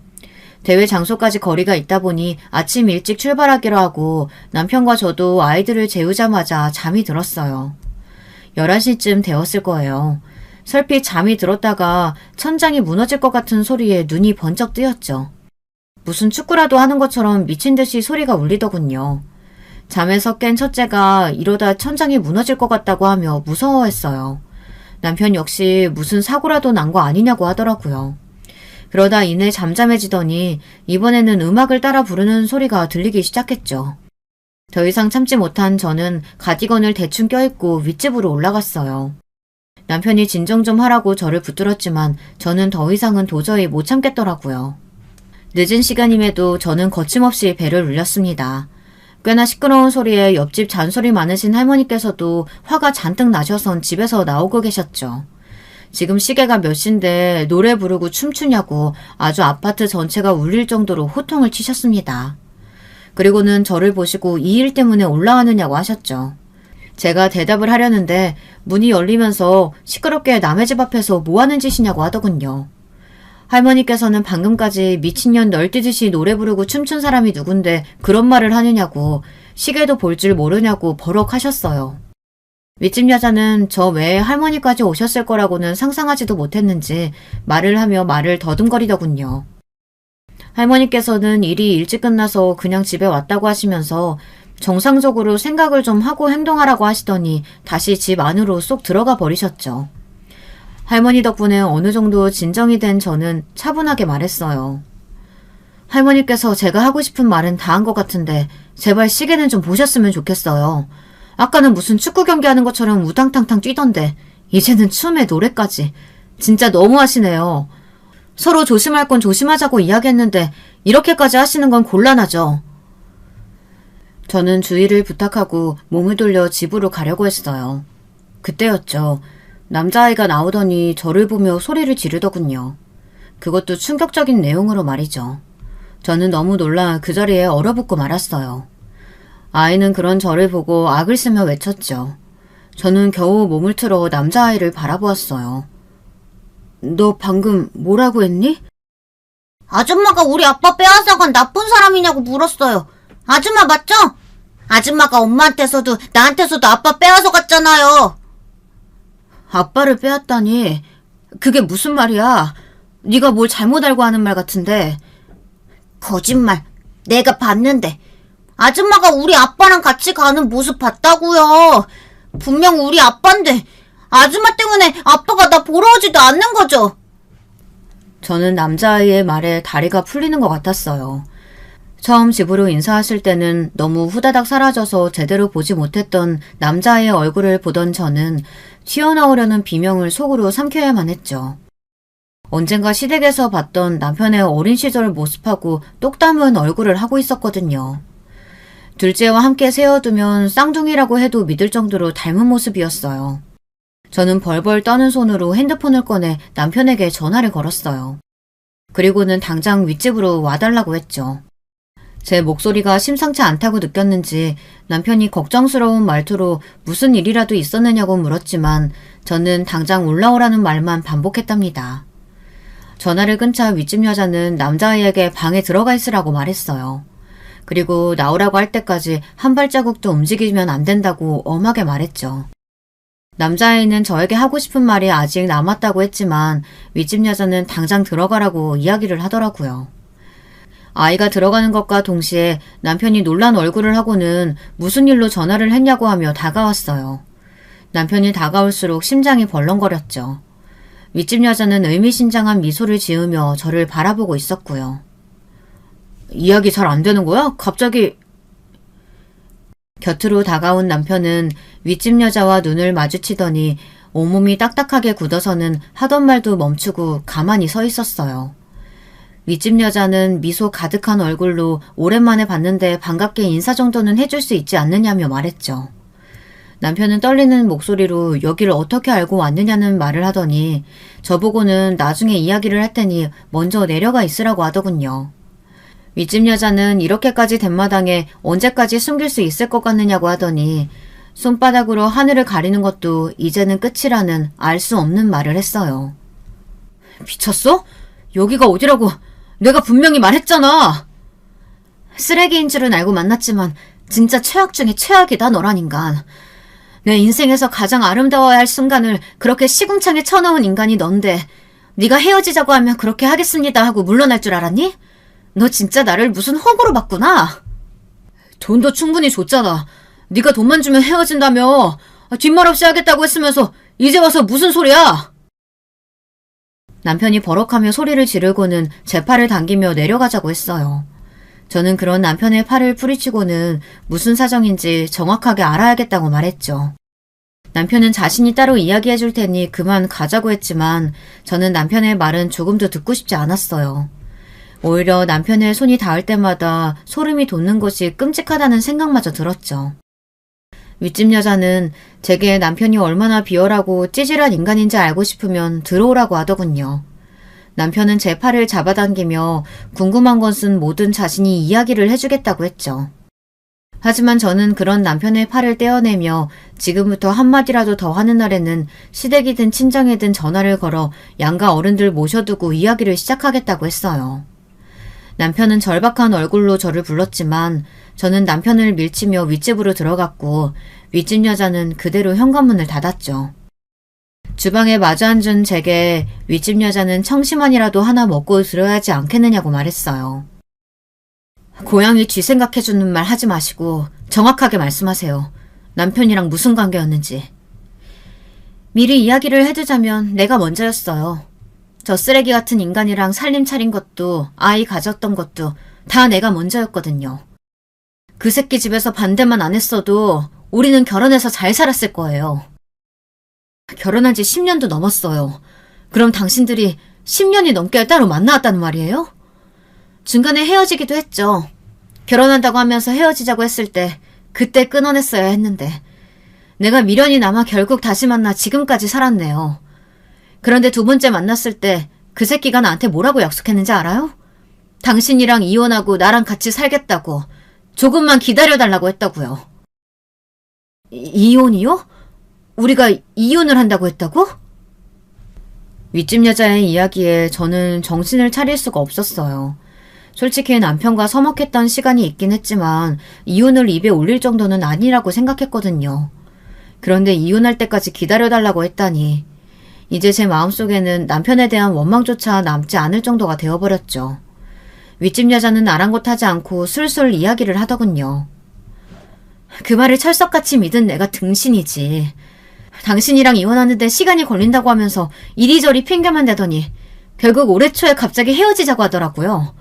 대회 장소까지 거리가 있다 보니 아침 일찍 출발하기로 하고 남편과 저도 아이들을 재우자마자 잠이 들었어요. 11시쯤 되었을 거예요. 설핏 잠이 들었다가 천장이 무너질 것 같은 소리에 눈이 번쩍 뜨였죠. 무슨 축구라도 하는 것처럼 미친 듯이 소리가 울리더군요. 잠에서 깬 첫째가 이러다 천장이 무너질 것 같다고 하며 무서워했어요. 남편 역시 무슨 사고라도 난 거 아니냐고 하더라고요. 그러다 이내 잠잠해지더니 이번에는 음악을 따라 부르는 소리가 들리기 시작했죠. 더 이상 참지 못한 저는 가디건을 대충 껴입고 윗집으로 올라갔어요. 남편이 진정 좀 하라고 저를 붙들었지만 저는 더 이상은 도저히 못 참겠더라고요. 늦은 시간임에도 저는 거침없이 배를 울렸습니다. 꽤나 시끄러운 소리에 옆집 잔소리 많으신 할머니께서도 화가 잔뜩 나셔선 집에서 나오고 계셨죠. 지금 시계가 몇 시인데 노래 부르고 춤추냐고 아주 아파트 전체가 울릴 정도로 호통을 치셨습니다. 그리고는 저를 보시고 이 일 때문에 올라왔느냐고 하셨죠. 제가 대답을 하려는데 문이 열리면서 시끄럽게 남의 집 앞에서 뭐하는 짓이냐고 하더군요. 할머니께서는 방금까지 미친년 널뛰듯이 노래 부르고 춤춘 사람이 누군데 그런 말을 하느냐고 시계도 볼 줄 모르냐고 버럭하셨어요. 윗집 여자는 저 외에 할머니까지 오셨을 거라고는 상상하지도 못했는지 말을 하며 말을 더듬거리더군요. 할머니께서는 일이 일찍 끝나서 그냥 집에 왔다고 하시면서 정상적으로 생각을 좀 하고 행동하라고 하시더니 다시 집 안으로 쏙 들어가 버리셨죠. 할머니 덕분에 어느 정도 진정이 된 저는 차분하게 말했어요. 할머니께서 제가 하고 싶은 말은 다 한 것 같은데 제발 시계는 좀 보셨으면 좋겠어요. 아까는 무슨 축구 경기하는 것처럼 우당탕탕 뛰던데 이제는 춤에 노래까지. 진짜 너무하시네요. 서로 조심할 건 조심하자고 이야기했는데 이렇게까지 하시는 건 곤란하죠. 저는 주의를 부탁하고 몸을 돌려 집으로 가려고 했어요. 그때였죠. 남자아이가 나오더니 저를 보며 소리를 지르더군요. 그것도 충격적인 내용으로 말이죠. 저는 너무 놀라 그 자리에 얼어붙고 말았어요. 아이는 그런 저를 보고 악을 쓰며 외쳤죠. 저는 겨우 몸을 틀어 남자아이를 바라보았어요. 너 방금 뭐라고 했니? 아줌마가 우리 아빠 빼앗아간 나쁜 사람이냐고 물었어요. 아줌마 맞죠? 아줌마가 엄마한테서도 나한테서도 아빠 빼앗아갔잖아요. 아빠를 빼앗다니 그게 무슨 말이야? 네가 뭘 잘못 알고 하는 말 같은데. 거짓말. 내가 봤는데. 아줌마가 우리 아빠랑 같이 가는 모습 봤다고요. 분명 우리 아빠인데 아줌마 때문에 아빠가 나 보러 오지도 않는 거죠. 저는 남자아이의 말에 다리가 풀리는 것 같았어요. 처음 집으로 인사하실 때는 너무 후다닥 사라져서 제대로 보지 못했던 남자아이의 얼굴을 보던 저는 튀어나오려는 비명을 속으로 삼켜야만 했죠. 언젠가 시댁에서 봤던 남편의 어린 시절 모습하고 똑 닮은 얼굴을 하고 있었거든요. 둘째와 함께 세워두면 쌍둥이라고 해도 믿을 정도로 닮은 모습이었어요. 저는 벌벌 떠는 손으로 핸드폰을 꺼내 남편에게 전화를 걸었어요. 그리고는 당장 윗집으로 와달라고 했죠. 제 목소리가 심상치 않다고 느꼈는지 남편이 걱정스러운 말투로 무슨 일이라도 있었느냐고 물었지만 저는 당장 올라오라는 말만 반복했답니다. 전화를 끊자 윗집 여자는 남자아이에게 방에 들어가 있으라고 말했어요. 그리고 나오라고 할 때까지 한 발자국도 움직이면 안 된다고 엄하게 말했죠. 남자아이는 저에게 하고 싶은 말이 아직 남았다고 했지만 윗집 여자는 당장 들어가라고 이야기를 하더라고요. 아이가 들어가는 것과 동시에 남편이 놀란 얼굴을 하고는 무슨 일로 전화를 했냐고 하며 다가왔어요. 남편이 다가올수록 심장이 벌렁거렸죠. 윗집 여자는 의미심장한 미소를 지으며 저를 바라보고 있었고요. 이야기 잘 안 되는 거야? 갑자기... 곁으로 다가온 남편은 윗집 여자와 눈을 마주치더니 온몸이 딱딱하게 굳어서는 하던 말도 멈추고 가만히 서 있었어요. 윗집 여자는 미소 가득한 얼굴로 오랜만에 봤는데 반갑게 인사 정도는 해줄 수 있지 않느냐며 말했죠. 남편은 떨리는 목소리로 여기를 어떻게 알고 왔느냐는 말을 하더니 저보고는 나중에 이야기를 할 테니 먼저 내려가 있으라고 하더군요. 윗집 여자는 이렇게까지 된 마당에 언제까지 숨길 수 있을 것 같느냐고 하더니 손바닥으로 하늘을 가리는 것도 이제는 끝이라는 알 수 없는 말을 했어요. 미쳤어? 여기가 어디라고 내가 분명히 말했잖아. 쓰레기인 줄은 알고 만났지만 진짜 최악 중에 최악이다 너란 인간. 내 인생에서 가장 아름다워야 할 순간을 그렇게 시궁창에 쳐넣은 인간이 넌데 네가 헤어지자고 하면 그렇게 하겠습니다 하고 물러날 줄 알았니? 너 진짜 나를 무슨 호구로 봤구나. 돈도 충분히 줬잖아. 네가 돈만 주면 헤어진다며. 뒷말 없이 하겠다고 했으면서 이제 와서 무슨 소리야. 남편이 버럭하며 소리를 지르고는 제 팔을 당기며 내려가자고 했어요. 저는 그런 남편의 팔을 뿌리치고는 무슨 사정인지 정확하게 알아야겠다고 말했죠. 남편은 자신이 따로 이야기해 줄 테니 그만 가자고 했지만 저는 남편의 말은 조금도 듣고 싶지 않았어요. 오히려 남편의 손이 닿을 때마다 소름이 돋는 것이 끔찍하다는 생각마저 들었죠. 윗집 여자는 제게 남편이 얼마나 비열하고 찌질한 인간인지 알고 싶으면 들어오라고 하더군요. 남편은 제 팔을 잡아당기며 궁금한 것은 뭐든 자신이 이야기를 해주겠다고 했죠. 하지만 저는 그런 남편의 팔을 떼어내며 지금부터 한마디라도 더 하는 날에는 시댁이든 친정이든 전화를 걸어 양가 어른들 모셔두고 이야기를 시작하겠다고 했어요. 남편은 절박한 얼굴로 저를 불렀지만 저는 남편을 밀치며 윗집으로 들어갔고 윗집 여자는 그대로 현관문을 닫았죠. 주방에 마주 앉은 제게 윗집 여자는 청심환이라도 하나 먹고 들어야 하지 않겠느냐고 말했어요. 고양이 쥐 생각해주는 말 하지 마시고 정확하게 말씀하세요. 남편이랑 무슨 관계였는지. 미리 이야기를 해두자면 내가 먼저였어요. 저 쓰레기 같은 인간이랑 살림 차린 것도 아이 가졌던 것도 다 내가 먼저였거든요. 그 새끼 집에서 반대만 안 했어도 우리는 결혼해서 잘 살았을 거예요. 결혼한 지 10년도 넘었어요. 그럼 당신들이 10년이 넘게 따로 만나왔다는 말이에요? 중간에 헤어지기도 했죠. 결혼한다고 하면서 헤어지자고 했을 때 그때 끊어냈어야 했는데 내가 미련이 남아 결국 다시 만나 지금까지 살았네요. 그런데 두 번째 만났을 때 그 새끼가 나한테 뭐라고 약속했는지 알아요? 당신이랑 이혼하고 나랑 같이 살겠다고 조금만 기다려달라고 했다고요. 이혼이요? 우리가 이혼을 한다고 했다고? 윗집 여자의 이야기에 저는 정신을 차릴 수가 없었어요. 솔직히 남편과 서먹했던 시간이 있긴 했지만 이혼을 입에 올릴 정도는 아니라고 생각했거든요. 그런데 이혼할 때까지 기다려달라고 했다니 이제 제 마음속에는 남편에 대한 원망조차 남지 않을 정도가 되어버렸죠. 윗집 여자는 아랑곳하지 않고 술술 이야기를 하더군요. 그 말을 철석같이 믿은 내가 등신이지. 당신이랑 이혼하는데 시간이 걸린다고 하면서 이리저리 핑계만 대더니 결국 올해 초에 갑자기 헤어지자고 하더라고요.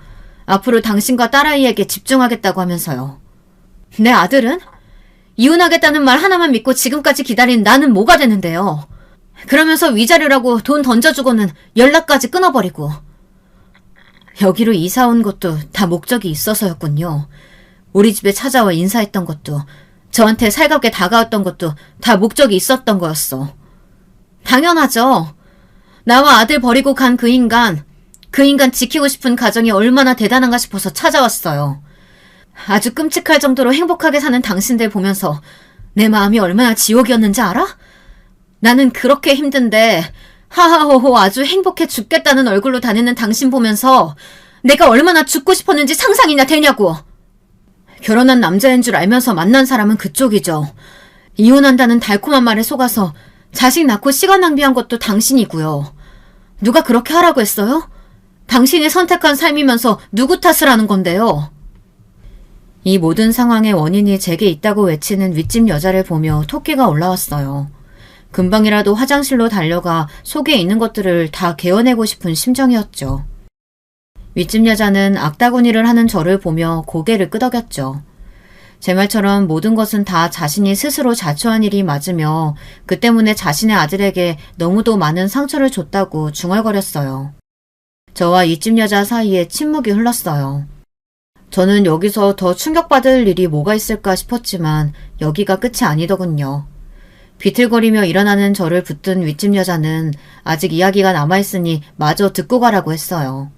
앞으로 당신과 딸아이에게 집중하겠다고 하면서요. 내 아들은? 이혼하겠다는 말 하나만 믿고 지금까지 기다린 나는 뭐가 되는데요. 그러면서 위자료라고 돈 던져주고는 연락까지 끊어버리고. 여기로 이사 온 것도 다 목적이 있어서였군요. 우리 집에 찾아와 인사했던 것도 저한테 살갑게 다가왔던 것도 다 목적이 있었던 거였어. 당연하죠. 나와 아들 버리고 간 그 인간, 그 인간 지키고 싶은 가정이 얼마나 대단한가 싶어서 찾아왔어요. 아주 끔찍할 정도로 행복하게 사는 당신들 보면서 내 마음이 얼마나 지옥이었는지 알아? 나는 그렇게 힘든데 하하호호 아주 행복해 죽겠다는 얼굴로 다니는 당신 보면서 내가 얼마나 죽고 싶었는지 상상이나 되냐고. 결혼한 남자인 줄 알면서 만난 사람은 그쪽이죠. 이혼한다는 달콤한 말에 속아서 자식 낳고 시간 낭비한 것도 당신이고요. 누가 그렇게 하라고 했어요? 당신이 선택한 삶이면서 누구 탓을 하는 건데요? 이 모든 상황의 원인이 제게 있다고 외치는 윗집 여자를 보며 토끼가 올라왔어요. 금방이라도 화장실로 달려가 속에 있는 것들을 다 개어내고 싶은 심정이었죠. 윗집 여자는 악다구니를 하는 저를 보며 고개를 끄덕였죠. 제 말처럼 모든 것은 다 자신이 스스로 자초한 일이 맞으며 그 때문에 자신의 아들에게 너무도 많은 상처를 줬다고 중얼거렸어요. 저와 윗집 여자 사이에 침묵이 흘렀어요. 저는 여기서 더 충격받을 일이 뭐가 있을까 싶었지만 여기가 끝이 아니더군요. 비틀거리며 일어나는 저를 붙든 윗집 여자는 아직 이야기가 남아있으니 마저 듣고 가라고 했어요.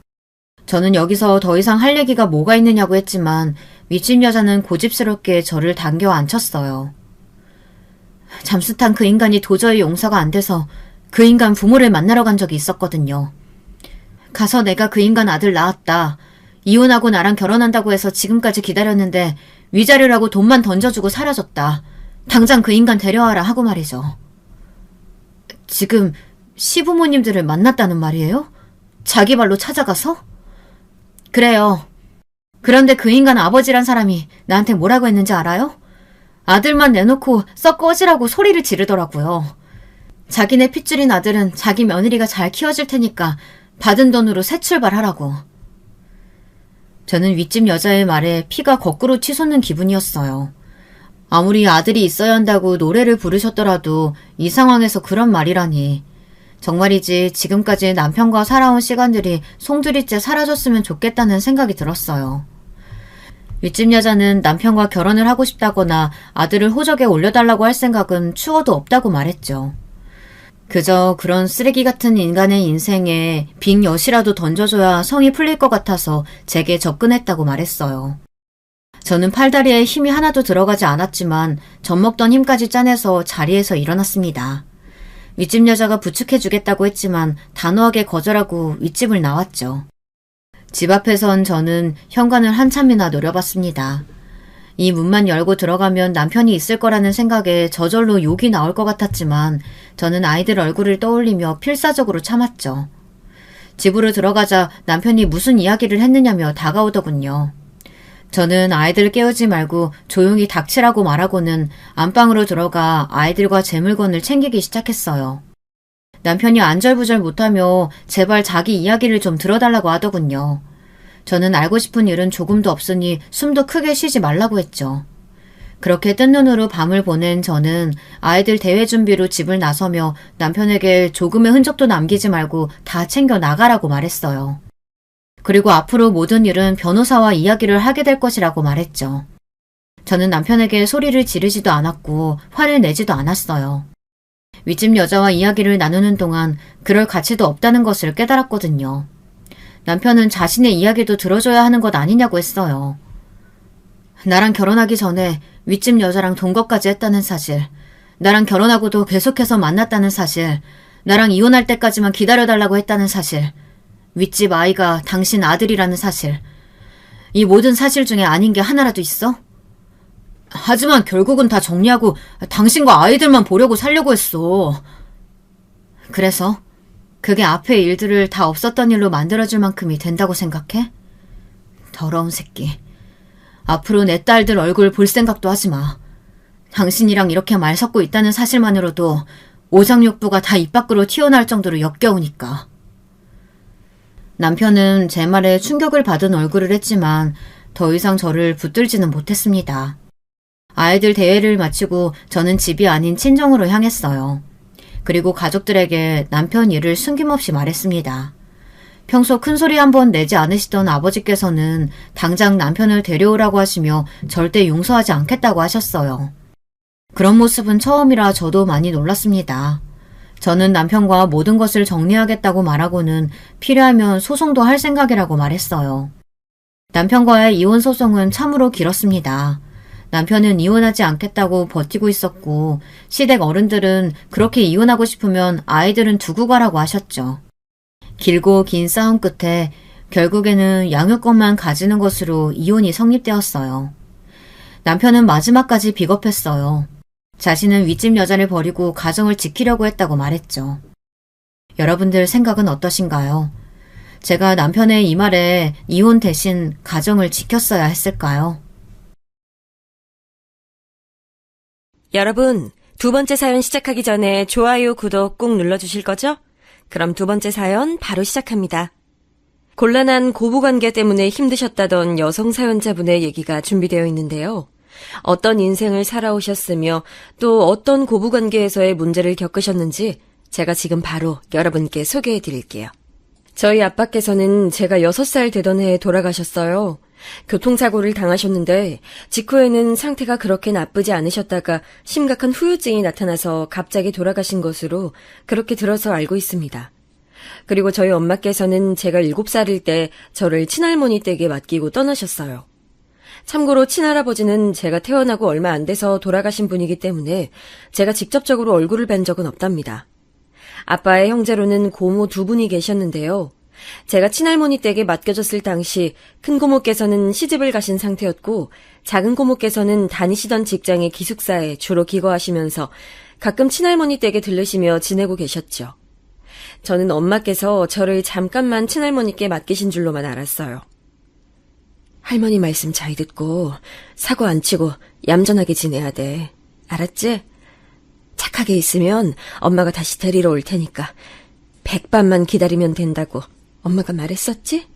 저는 여기서 더 이상 할 얘기가 뭐가 있느냐고 했지만 윗집 여자는 고집스럽게 저를 당겨 앉혔어요. 잠수탄 그 인간이 도저히 용서가 안 돼서 그 인간 부모를 만나러 간 적이 있었거든요. 가서 내가 그 인간 아들 낳았다. 이혼하고 나랑 결혼한다고 해서 지금까지 기다렸는데 위자료라고 돈만 던져주고 사라졌다. 당장 그 인간 데려와라 하고 말이죠. 지금 시부모님들을 만났다는 말이에요? 자기 발로 찾아가서? 그래요. 그런데 그 인간 아버지란 사람이 나한테 뭐라고 했는지 알아요? 아들만 내놓고 썩 꺼지라고 소리를 지르더라고요. 자기네 핏줄인 아들은 자기 며느리가 잘 키워줄 테니까 받은 돈으로 새 출발하라고. 저는 윗집 여자의 말에 피가 거꾸로 치솟는 기분이었어요. 아무리 아들이 있어야 한다고 노래를 부르셨더라도 이 상황에서 그런 말이라니. 정말이지 지금까지 남편과 살아온 시간들이 송두리째 사라졌으면 좋겠다는 생각이 들었어요. 윗집 여자는 남편과 결혼을 하고 싶다거나 아들을 호적에 올려달라고 할 생각은 추워도 없다고 말했죠. 그저 그런 쓰레기 같은 인간의 인생에 빈 엿이라도 던져줘야 성이 풀릴 것 같아서 제게 접근했다고 말했어요. 저는 팔다리에 힘이 하나도 들어가지 않았지만 젖먹던 힘까지 짜내서 자리에서 일어났습니다. 윗집 여자가 부축해주겠다고 했지만 단호하게 거절하고 윗집을 나왔죠. 집 앞에선 저는 현관을 한참이나 노려봤습니다. 이 문만 열고 들어가면 남편이 있을 거라는 생각에 저절로 욕이 나올 것 같았지만 저는 아이들 얼굴을 떠올리며 필사적으로 참았죠. 집으로 들어가자 남편이 무슨 이야기를 했느냐며 다가오더군요. 저는 아이들 깨우지 말고 조용히 닥치라고 말하고는 안방으로 들어가 아이들과 제 물건을 챙기기 시작했어요. 남편이 안절부절 못하며 제발 자기 이야기를 좀 들어달라고 하더군요. 저는 알고 싶은 일은 조금도 없으니 숨도 크게 쉬지 말라고 했죠. 그렇게 뜬 눈으로 밤을 보낸 저는 아이들 대회 준비로 집을 나서며 남편에게 조금의 흔적도 남기지 말고 다 챙겨 나가라고 말했어요. 그리고 앞으로 모든 일은 변호사와 이야기를 하게 될 것이라고 말했죠. 저는 남편에게 소리를 지르지도 않았고 화를 내지도 않았어요. 윗집 여자와 이야기를 나누는 동안 그럴 가치도 없다는 것을 깨달았거든요. 남편은 자신의 이야기도 들어줘야 하는 것 아니냐고 했어요. 나랑 결혼하기 전에 윗집 여자랑 동거까지 했다는 사실, 나랑 결혼하고도 계속해서 만났다는 사실, 나랑 이혼할 때까지만 기다려달라고 했다는 사실, 윗집 아이가 당신 아들이라는 사실, 이 모든 사실 중에 아닌 게 하나라도 있어? 하지만 결국은 다 정리하고 당신과 아이들만 보려고 살려고 했어. 그래서 그게 앞의 일들을 다 없었던 일로 만들어줄 만큼이 된다고 생각해? 더러운 새끼. 앞으로 내 딸들 얼굴 볼 생각도 하지 마. 당신이랑 이렇게 말 섞고 있다는 사실만으로도 오장육부가 다 입 밖으로 튀어나올 정도로 역겨우니까. 남편은 제 말에 충격을 받은 얼굴을 했지만 더 이상 저를 붙들지는 못했습니다. 아이들 대회를 마치고 저는 집이 아닌 친정으로 향했어요. 그리고 가족들에게 남편 일을 숨김없이 말했습니다. 평소 큰소리 한번 내지 않으시던 아버지께서는 당장 남편을 데려오라고 하시며 절대 용서하지 않겠다고 하셨어요. 그런 모습은 처음이라 저도 많이 놀랐습니다. 저는 남편과 모든 것을 정리하겠다고 말하고는 필요하면 소송도 할 생각이라고 말했어요. 남편과의 이혼 소송은 참으로 길었습니다. 남편은 이혼하지 않겠다고 버티고 있었고 시댁 어른들은 그렇게 이혼하고 싶으면 아이들은 두고 가라고 하셨죠. 길고 긴 싸움 끝에 결국에는 양육권만 가지는 것으로 이혼이 성립되었어요. 남편은 마지막까지 비겁했어요. 자신은 윗집 여자를 버리고 가정을 지키려고 했다고 말했죠. 여러분들 생각은 어떠신가요? 제가 남편의 이 말에 이혼 대신 가정을 지켰어야 했을까요? 여러분, 두 번째 사연 시작하기 전에 좋아요, 구독 꾹 눌러주실 거죠? 그럼 두 번째 사연 바로 시작합니다. 곤란한 고부관계 때문에 힘드셨다던 여성 사연자분의 얘기가 준비되어 있는데요. 어떤 인생을 살아오셨으며 또 어떤 고부관계에서의 문제를 겪으셨는지 제가 지금 바로 여러분께 소개해 드릴게요. 저희 아빠께서는 제가 6살 되던 해에 돌아가셨어요. 교통사고를 당하셨는데 직후에는 상태가 그렇게 나쁘지 않으셨다가 심각한 후유증이 나타나서 갑자기 돌아가신 것으로 그렇게 들어서 알고 있습니다. 그리고 저희 엄마께서는 제가 7살일 때 저를 친할머니 댁에 맡기고 떠나셨어요. 참고로 친할아버지는 제가 태어나고 얼마 안 돼서 돌아가신 분이기 때문에 제가 직접적으로 얼굴을 뵌 적은 없답니다. 아빠의 형제로는 고모 2분이 계셨는데요. 제가 친할머니 댁에 맡겨졌을 당시 큰 고모께서는 시집을 가신 상태였고 작은 고모께서는 다니시던 직장의 기숙사에 주로 기거하시면서 가끔 친할머니 댁에 들르시며 지내고 계셨죠. 저는 엄마께서 저를 잠깐만 친할머니께 맡기신 줄로만 알았어요. 할머니 말씀 잘 듣고 사고 안 치고 얌전하게 지내야 돼. 알았지? 착하게 있으면 엄마가 다시 데리러 올 테니까 100밤만 기다리면 된다고 엄마가 말했었지?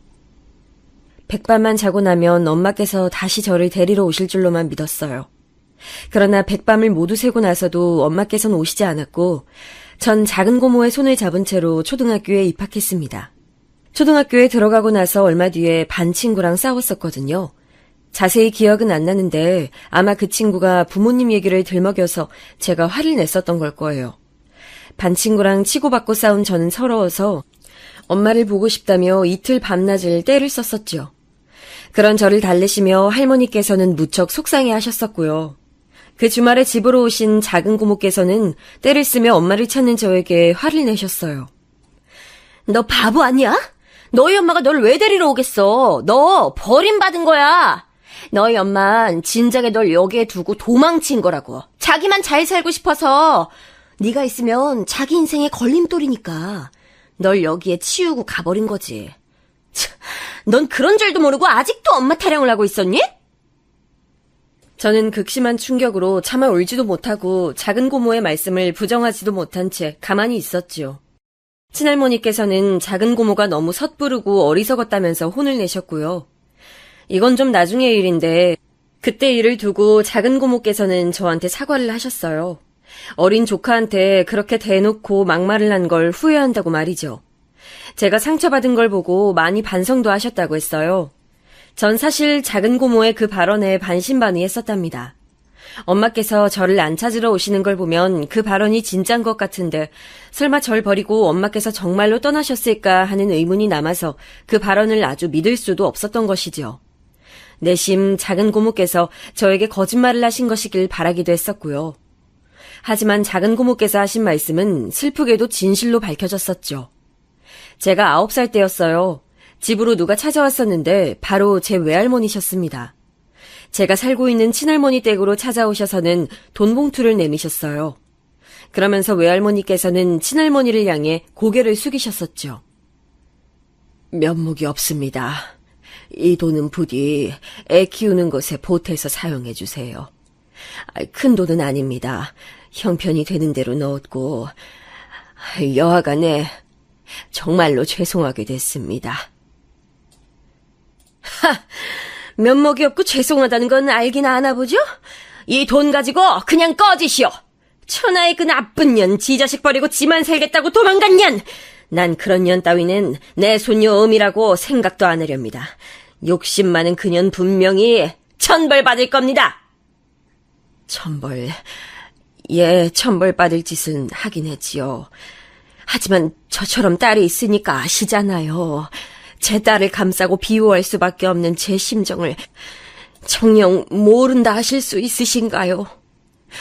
100밤만 자고 나면 엄마께서 다시 저를 데리러 오실 줄로만 믿었어요. 그러나 100밤을 모두 새고 나서도 엄마께서는 오시지 않았고 전 작은 고모의 손을 잡은 채로 초등학교에 입학했습니다. 초등학교에 들어가고 나서 얼마 뒤에 반 친구랑 싸웠었거든요. 자세히 기억은 안 나는데 아마 그 친구가 부모님 얘기를 들먹여서 제가 화를 냈었던 걸 거예요. 반 친구랑 치고받고 싸운 저는 서러워서 엄마를 보고 싶다며 이틀 밤낮을 떼를 썼었죠. 그런 저를 달래시며 할머니께서는 무척 속상해 하셨었고요. 그 주말에 집으로 오신 작은 고모께서는 떼를 쓰며 엄마를 찾는 저에게 화를 내셨어요. 너 바보 아니야? 너희 엄마가 널 왜 데리러 오겠어? 너 버림받은 거야. 너희 엄만 진작에 널 여기에 두고 도망친 거라고. 자기만 잘 살고 싶어서. 네가 있으면 자기 인생에 걸림돌이니까 널 여기에 치우고 가버린 거지. 넌 그런 줄도 모르고 아직도 엄마 타령을 하고 있었니? 저는 극심한 충격으로 차마 울지도 못하고 작은 고모의 말씀을 부정하지도 못한 채 가만히 있었지요. 친할머니께서는 작은 고모가 너무 섣부르고 어리석었다면서 혼을 내셨고요. 이건 좀 나중의 일인데 그때 일을 두고 작은 고모께서는 저한테 사과를 하셨어요. 어린 조카한테 그렇게 대놓고 막말을 한 걸 후회한다고 말이죠. 제가 상처받은 걸 보고 많이 반성도 하셨다고 했어요. 전 사실 작은 고모의 그 발언에 반신반의했었답니다. 엄마께서 저를 안 찾으러 오시는 걸 보면 그 발언이 진짠 것 같은데 설마 절 버리고 엄마께서 정말로 떠나셨을까 하는 의문이 남아서 그 발언을 아주 믿을 수도 없었던 것이죠. 내심 작은 고모께서 저에게 거짓말을 하신 것이길 바라기도 했었고요. 하지만 작은 고모께서 하신 말씀은 슬프게도 진실로 밝혀졌었죠. 제가 9살 때였어요. 집으로 누가 찾아왔었는데 바로 제 외할머니셨습니다. 제가 살고 있는 친할머니 댁으로 찾아오셔서는 돈 봉투를 내미셨어요. 그러면서 외할머니께서는 친할머니를 향해 고개를 숙이셨었죠. 면목이 없습니다. 이 돈은 부디 애 키우는 것에 보태서 사용해 주세요. 큰 돈은 아닙니다. 형편이 되는 대로 넣었고 여하간에 정말로 죄송하게 됐습니다. 면목이 없고 죄송하다는 건 알긴 아나 보죠? 이 돈 가지고 그냥 꺼지시오. 천하의 그 나쁜 년, 지 자식 버리고 지만 살겠다고 도망간 년. 난 그런 년 따위는 내 손녀 음이라고 생각도 안 하렵니다. 욕심 많은 그년 분명히 천벌 받을 겁니다. 천벌, 천벌받을 짓은 하긴 했지요. 하지만 저처럼 딸이 있으니까 아시잖아요. 제 딸을 감싸고 비호할 수밖에 없는 제 심정을 정녕 모른다 하실 수 있으신가요?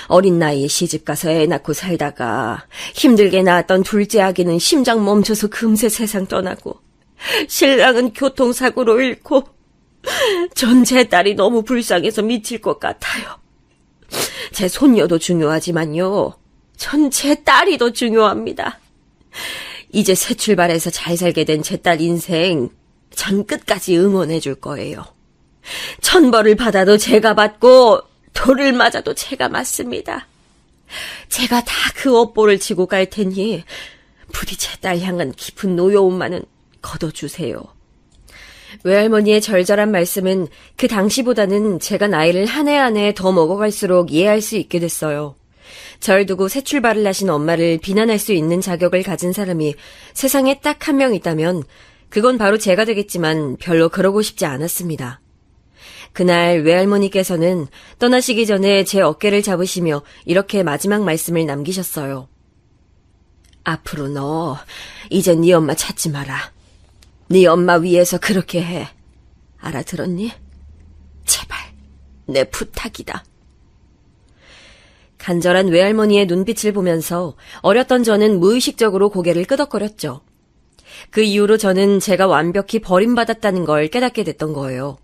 어린 나이에 시집가서 애 낳고 살다가 힘들게 낳았던 둘째 아기는 심장 멈춰서 금세 세상 떠나고 신랑은 교통사고로 잃고 전 제 딸이 너무 불쌍해서 미칠 것 같아요. 제 손녀도 중요하지만요. 전 제 딸이 더 중요합니다. 이제 새 출발해서 잘 살게 된 제 딸 인생 전 끝까지 응원해 줄 거예요. 천벌을 받아도 제가 받고 돌을 맞아도 제가 맞습니다. 제가 다 그 업보를 지고 갈 테니 부디 제 딸 향한 깊은 노여움만은 거둬주세요. 외할머니의 절절한 말씀은 그 당시보다는 제가 나이를 한 해 한 해 더 먹어갈수록 이해할 수 있게 됐어요. 절 두고 새 출발을 하신 엄마를 비난할 수 있는 자격을 가진 사람이 세상에 딱 한 명 있다면 그건 바로 제가 되겠지만 별로 그러고 싶지 않았습니다. 그날 외할머니께서는 떠나시기 전에 제 어깨를 잡으시며 이렇게 마지막 말씀을 남기셨어요. 앞으로 너 이제 네 엄마 찾지 마라. 네 엄마 위해서 그렇게 해. 알아들었니? 제발 내 부탁이다. 간절한 외할머니의 눈빛을 보면서 어렸던 저는 무의식적으로 고개를 끄덕거렸죠. 그 이후로 저는 제가 완벽히 버림받았다는 걸 깨닫게 됐던 거예요.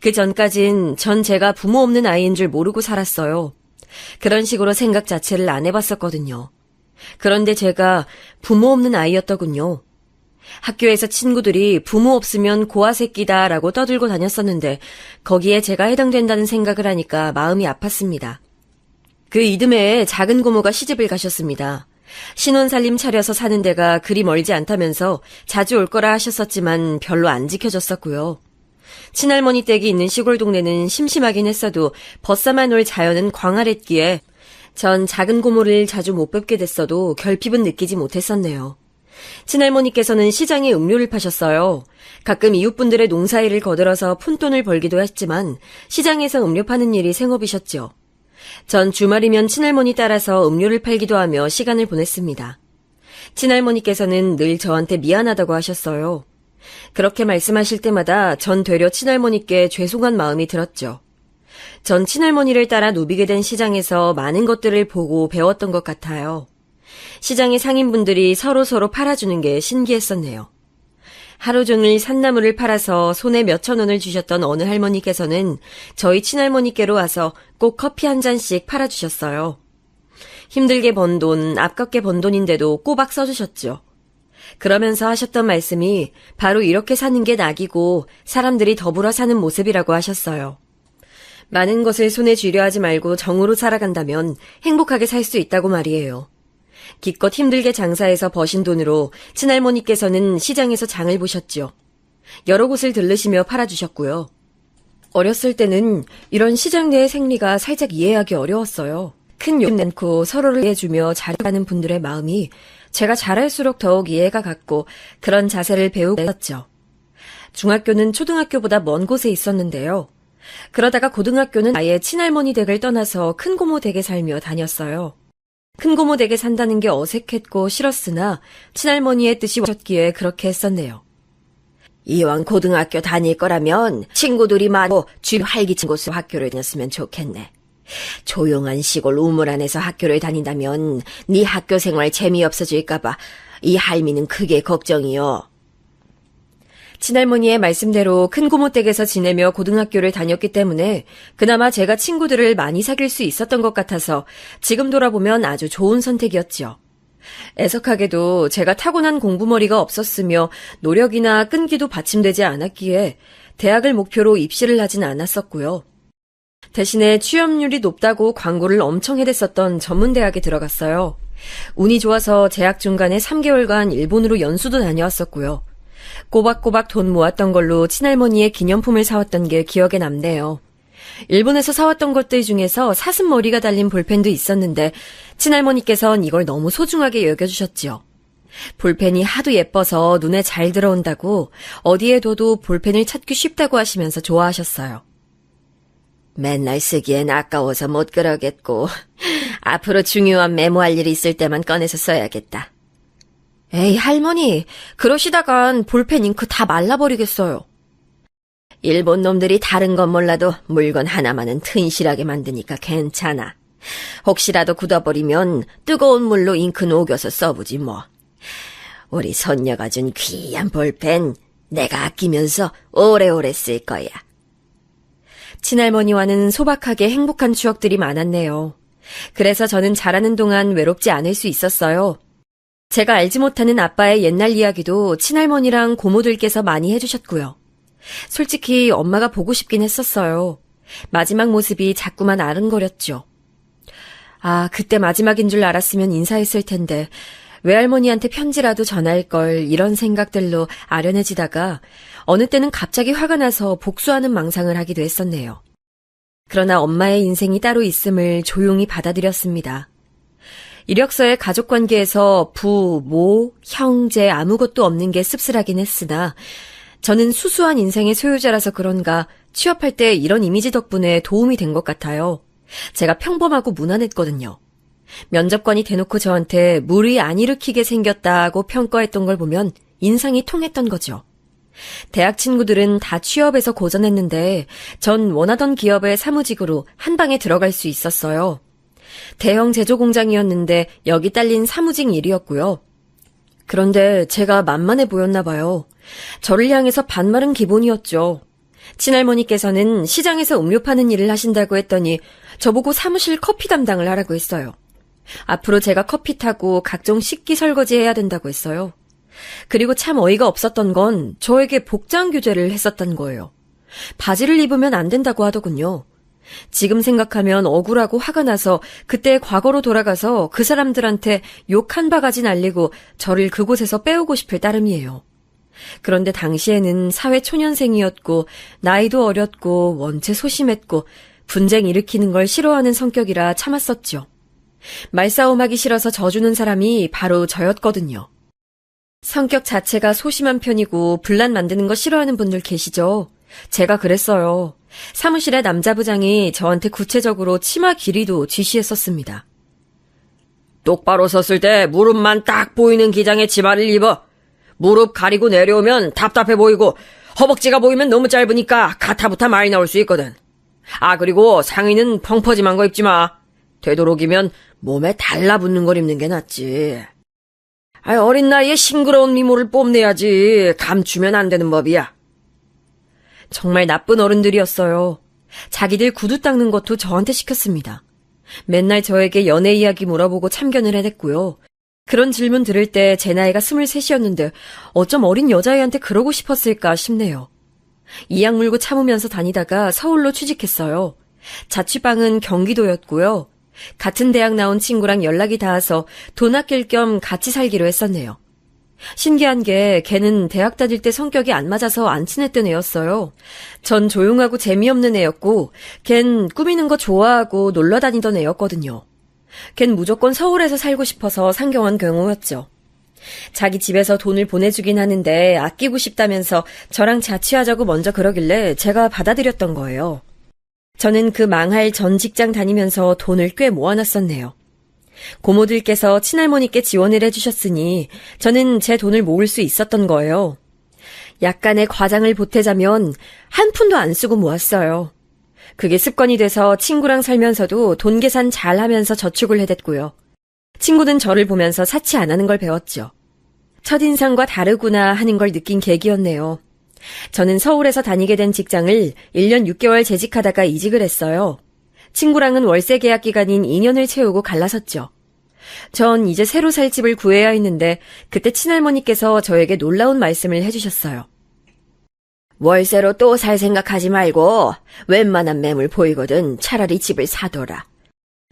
그 전까진 전 제가 부모 없는 아이인 줄 모르고 살았어요. 그런 식으로 생각 자체를 안 해봤었거든요. 그런데 제가 부모 없는 아이였더군요. 학교에서 친구들이 부모 없으면 고아새끼다라고 떠들고 다녔었는데 거기에 제가 해당된다는 생각을 하니까 마음이 아팠습니다. 그 이듬해에 작은 고모가 시집을 가셨습니다. 신혼살림 차려서 사는 데가 그리 멀지 않다면서 자주 올 거라 하셨었지만 별로 안 지켜졌었고요. 친할머니 댁이 있는 시골 동네는 심심하긴 했어도 벗삼아 놀 자연은 광활했기에 전 작은 고모를 자주 못 뵙게 됐어도 결핍은 느끼지 못했었네요. 친할머니께서는 시장에 음료를 파셨어요. 가끔 이웃분들의 농사일을 거들어서 푼돈을 벌기도 했지만 시장에서 음료 파는 일이 생업이셨죠. 전 주말이면 친할머니 따라서 음료를 팔기도 하며 시간을 보냈습니다. 친할머니께서는 늘 저한테 미안하다고 하셨어요. 그렇게 말씀하실 때마다 전 되려 친할머니께 죄송한 마음이 들었죠. 전 친할머니를 따라 누비게 된 시장에서 많은 것들을 보고 배웠던 것 같아요. 시장의 상인분들이 서로 팔아주는 게 신기했었네요. 하루 종일 산나물을 팔아서 손에 몇천 원을 주셨던 어느 할머니께서는 저희 친할머니께로 와서 꼭 커피 한 잔씩 팔아주셨어요. 힘들게 번 돈, 아깝게 번 돈인데도 꼬박 써주셨죠. 그러면서 하셨던 말씀이 바로 이렇게 사는 게 낙이고 사람들이 더불어 사는 모습이라고 하셨어요. 많은 것을 손에 쥐려 하지 말고 정으로 살아간다면 행복하게 살 수 있다고 말이에요. 기껏 힘들게 장사해서 버신 돈으로 친할머니께서는 시장에서 장을 보셨죠. 여러 곳을 들르시며 팔아주셨고요. 어렸을 때는 이런 시장 내의 생리가 살짝 이해하기 어려웠어요. 큰 욕 내놓고 서로를 이해해주며 잘하는 분들의 마음이 제가 잘할수록 더욱 이해가 갔고 그런 자세를 배우고 있었죠. 중학교는 초등학교보다 먼 곳에 있었는데요. 그러다가 고등학교는 아예 친할머니 댁을 떠나서 큰고모 댁에 살며 다녔어요. 큰고모 댁에 산다는 게 어색했고 싫었으나 친할머니의 뜻이 오셨기에 그렇게 했었네요. 이왕 고등학교 다닐 거라면 친구들이 많고 주변 활기찬 곳으로 학교를 다녔으면 좋겠네. 조용한 시골 우물 안에서 학교를 다닌다면 네 학교 생활 재미없어질까봐 이 할미는 크게 걱정이요. 친할머니의 말씀대로 큰고모 댁에서 지내며 고등학교를 다녔기 때문에 그나마 제가 친구들을 많이 사귈 수 있었던 것 같아서 지금 돌아보면 아주 좋은 선택이었죠. 애석하게도 제가 타고난 공부머리가 없었으며 노력이나 끈기도 받침되지 않았기에 대학을 목표로 입시를 하진 않았었고요. 대신에 취업률이 높다고 광고를 엄청 해댔었던 전문대학에 들어갔어요. 운이 좋아서 재학 중간에 3개월간 일본으로 연수도 다녀왔었고요. 꼬박꼬박 돈 모았던 걸로 친할머니의 기념품을 사왔던 게 기억에 남네요. 일본에서 사왔던 것들 중에서 사슴머리가 달린 볼펜도 있었는데 친할머니께선 이걸 너무 소중하게 여겨주셨지요. 볼펜이 하도 예뻐서 눈에 잘 들어온다고 어디에 둬도 볼펜을 찾기 쉽다고 하시면서 좋아하셨어요. 맨날 쓰기엔 아까워서 못 그러겠고 앞으로 중요한 메모할 일이 있을 때만 꺼내서 써야겠다. 에이, 할머니, 그러시다간 볼펜 잉크 다 말라버리겠어요. 일본 놈들이 다른 건 몰라도 물건 하나만은 튼실하게 만드니까 괜찮아. 혹시라도 굳어버리면 뜨거운 물로 잉크 녹여서 써보지 뭐. 우리 손녀가 준 귀한 볼펜 내가 아끼면서 오래오래 쓸 거야. 친할머니와는 소박하게 행복한 추억들이 많았네요. 그래서 저는 자라는 동안 외롭지 않을 수 있었어요. 제가 알지 못하는 아빠의 옛날 이야기도 친할머니랑 고모들께서 많이 해주셨고요. 솔직히 엄마가 보고 싶긴 했었어요. 마지막 모습이 자꾸만 아른거렸죠. 아, 그때 마지막인 줄 알았으면 인사했을 텐데 외할머니한테 편지라도 전할 걸 이런 생각들로 아련해지다가 어느 때는 갑자기 화가 나서 복수하는 망상을 하기도 했었네요. 그러나 엄마의 인생이 따로 있음을 조용히 받아들였습니다. 이력서의 가족관계에서 부, 모, 형제 아무것도 없는 게 씁쓸하긴 했으나 저는 수수한 인생의 소유자라서 그런가 취업할 때 이런 이미지 덕분에 도움이 된 것 같아요. 제가 평범하고 무난했거든요. 면접관이 대놓고 저한테 무리 안 일으키게 생겼다고 평가했던 걸 보면 인상이 통했던 거죠. 대학 친구들은 다 취업해서 고전했는데 전 원하던 기업의 사무직으로 한 방에 들어갈 수 있었어요. 대형 제조 공장이었는데 여기 딸린 사무직 일이었고요. 그런데 제가 만만해 보였나 봐요. 저를 향해서 반말은 기본이었죠. 친할머니께서는 시장에서 음료 파는 일을 하신다고 했더니 저보고 사무실 커피 담당을 하라고 했어요. 앞으로 제가 커피 타고 각종 식기 설거지 해야 된다고 했어요. 그리고 참 어이가 없었던 건 저에게 복장 규제를 했었던 거예요. 바지를 입으면 안 된다고 하더군요. 지금 생각하면 억울하고 화가 나서 그때 과거로 돌아가서 그 사람들한테 욕 한 바가지 날리고 저를 그곳에서 빼오고 싶을 따름이에요. 그런데 당시에는 사회 초년생이었고 나이도 어렸고 원체 소심했고 분쟁 일으키는 걸 싫어하는 성격이라 참았었죠. 말싸움하기 싫어서 져주는 사람이 바로 저였거든요. 성격 자체가 소심한 편이고 분란 만드는 거 싫어하는 분들 계시죠? 제가 그랬어요. 사무실의 남자부장이 저한테 구체적으로 치마 길이도 지시했었습니다. 똑바로 섰을 때 무릎만 딱 보이는 기장의 치마를 입어. 무릎 가리고 내려오면 답답해 보이고 허벅지가 보이면 너무 짧으니까 가타부타 많이 나올 수 있거든. 아, 그리고 상의는 펑퍼짐한 거 입지 마. 되도록이면 몸에 달라붙는 걸 입는 게 낫지. 어린 나이에 싱그러운 미모를 뽐내야지 감추면 안 되는 법이야. 정말 나쁜 어른들이었어요. 자기들 구두 닦는 것도 저한테 시켰습니다. 맨날 저에게 연애 이야기 물어보고 참견을 해댔고요. 그런 질문 들을 때 제 나이가 23이었는데 어쩜 어린 여자애한테 그러고 싶었을까 싶네요. 이악 물고 참으면서 다니다가 서울로 취직했어요. 자취방은 경기도였고요. 같은 대학 나온 친구랑 연락이 닿아서 돈 아낄 겸 같이 살기로 했었네요. 신기한 게 걔는 대학 다닐 때 성격이 안 맞아서 안 친했던 애였어요. 전 조용하고 재미없는 애였고 걘 꾸미는 거 좋아하고 놀러 다니던 애였거든요. 걘 무조건 서울에서 살고 싶어서 상경한 경우였죠. 자기 집에서 돈을 보내주긴 하는데 아끼고 싶다면서 저랑 자취하자고 먼저 그러길래 제가 받아들였던 거예요. 저는 그 망할 전 직장 다니면서 돈을 꽤 모아놨었네요. 고모들께서 친할머니께 지원을 해주셨으니 저는 제 돈을 모을 수 있었던 거예요. 약간의 과장을 보태자면 한 푼도 안 쓰고 모았어요. 그게 습관이 돼서 친구랑 살면서도 돈 계산 잘 하면서 저축을 해댔고요. 친구는 저를 보면서 사치 안 하는 걸 배웠죠. 첫인상과 다르구나 하는 걸 느낀 계기였네요. 저는 서울에서 다니게 된 직장을 1년 6개월 재직하다가 이직을 했어요. 친구랑은 월세 계약 기간인 2년을 채우고 갈라섰죠. 전 이제 새로 살 집을 구해야 했는데 그때 친할머니께서 저에게 놀라운 말씀을 해주셨어요. 월세로 또 살 생각하지 말고 웬만한 매물 보이거든 차라리 집을 사둬라.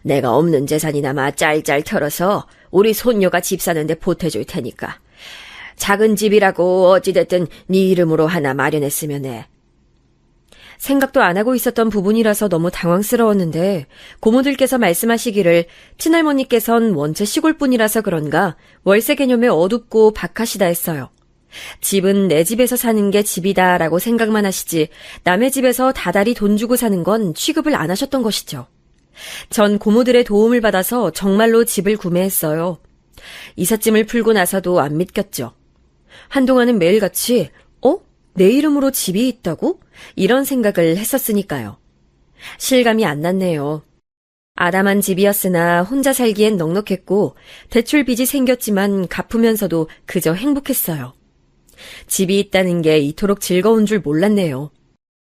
내가 없는 재산이나마 짤짤 털어서 우리 손녀가 집 사는데 보태줄 테니까. 작은 집이라고 어찌됐든 네 이름으로 하나 마련했으면 해. 생각도 안 하고 있었던 부분이라서 너무 당황스러웠는데 고모들께서 말씀하시기를 친할머니께선 원체 시골분이라서 그런가 월세 개념에 어둡고 박하시다 했어요. 집은 내 집에서 사는 게 집이다라고 생각만 하시지 남의 집에서 다달이 돈 주고 사는 건 취급을 안 하셨던 것이죠. 전 고모들의 도움을 받아서 정말로 집을 구매했어요. 이삿짐을 풀고 나서도 안 믿겼죠. 한동안은 매일같이 내 이름으로 집이 있다고? 이런 생각을 했었으니까요. 실감이 안 났네요. 아담한 집이었으나 혼자 살기엔 넉넉했고 대출 빚이 생겼지만 갚으면서도 그저 행복했어요. 집이 있다는 게 이토록 즐거운 줄 몰랐네요.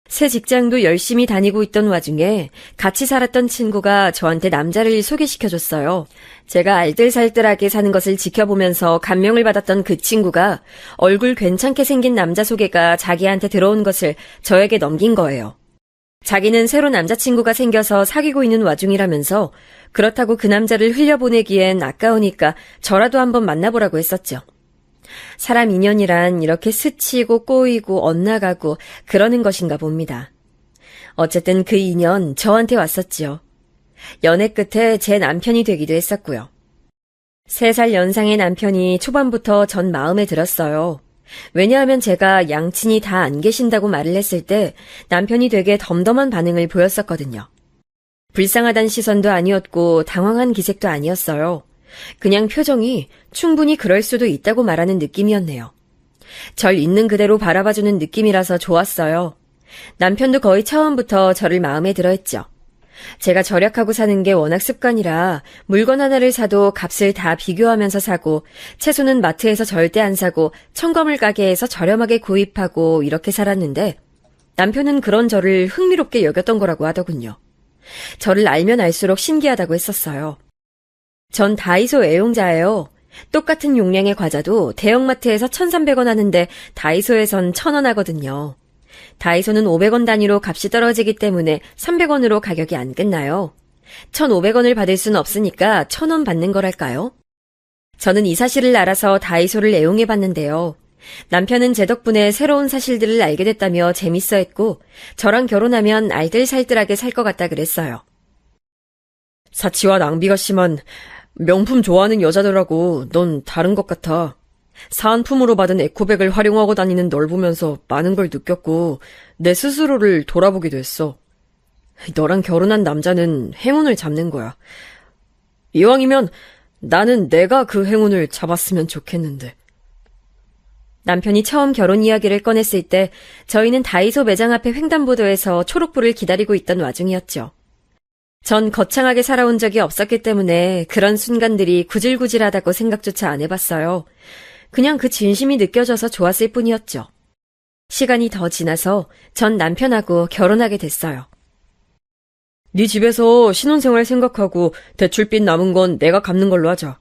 새 직장도 열심히 다니고 있던 와중에 같이 살았던 친구가 저한테 남자를 소개시켜줬어요. 제가 알뜰살뜰하게 사는 것을 지켜보면서 감명을 받았던 그 친구가 얼굴 괜찮게 생긴 남자 소개가 자기한테 들어온 것을 저에게 넘긴 거예요. 자기는 새로 남자친구가 생겨서 사귀고 있는 와중이라면서 그렇다고 그 남자를 흘려보내기엔 아까우니까 저라도 한번 만나보라고 했었죠. 사람 인연이란 이렇게 스치고 꼬이고 엇나가고 그러는 것인가 봅니다. 어쨌든 그 인연 저한테 왔었지요. 연애 끝에 제 남편이 되기도 했었고요. 3살 연상의 남편이 초반부터 전 마음에 들었어요. 왜냐하면 제가 양친이 다 안 계신다고 말을 했을 때 남편이 되게 덤덤한 반응을 보였었거든요. 불쌍하단 시선도 아니었고 당황한 기색도 아니었어요. 그냥 표정이 충분히 그럴 수도 있다고 말하는 느낌이었네요. 절 있는 그대로 바라봐주는 느낌이라서 좋았어요. 남편도 거의 처음부터 저를 마음에 들어했죠. 제가 절약하고 사는 게 워낙 습관이라 물건 하나를 사도 값을 다 비교하면서 사고 채소는 마트에서 절대 안 사고 첨가물 가게에서 저렴하게 구입하고 이렇게 살았는데 남편은 그런 저를 흥미롭게 여겼던 거라고 하더군요. 저를 알면 알수록 신기하다고 했었어요. 전 다이소 애용자예요. 똑같은 용량의 과자도 대형마트에서 1,300원 하는데 다이소에선 1,000원 하거든요. 다이소는 500원 단위로 값이 떨어지기 때문에 300원으로 가격이 안 끝나요. 1,500원을 받을 순 없으니까 1,000원 받는 거랄까요? 저는 이 사실을 알아서 다이소를 애용해봤는데요. 남편은 제 덕분에 새로운 사실들을 알게 됐다며 재밌어했고 저랑 결혼하면 알뜰살뜰하게 살 것 같다 그랬어요. 사치와 낭비가 심한 명품 좋아하는 여자들하고 넌 다른 것 같아. 사은품으로 받은 에코백을 활용하고 다니는 널 보면서 많은 걸 느꼈고 내 스스로를 돌아보기도 했어. 너랑 결혼한 남자는 행운을 잡는 거야. 이왕이면 나는 내가 그 행운을 잡았으면 좋겠는데. 남편이 처음 결혼 이야기를 꺼냈을 때 저희는 다이소 매장 앞에 횡단보도에서 초록불을 기다리고 있던 와중이었죠. 전 거창하게 살아온 적이 없었기 때문에 그런 순간들이 구질구질하다고 생각조차 안 해봤어요. 그냥 그 진심이 느껴져서 좋았을 뿐이었죠. 시간이 더 지나서 전 남편하고 결혼하게 됐어요. 네 집에서 신혼생활 생각하고 대출빚 남은 건 내가 갚는 걸로 하자.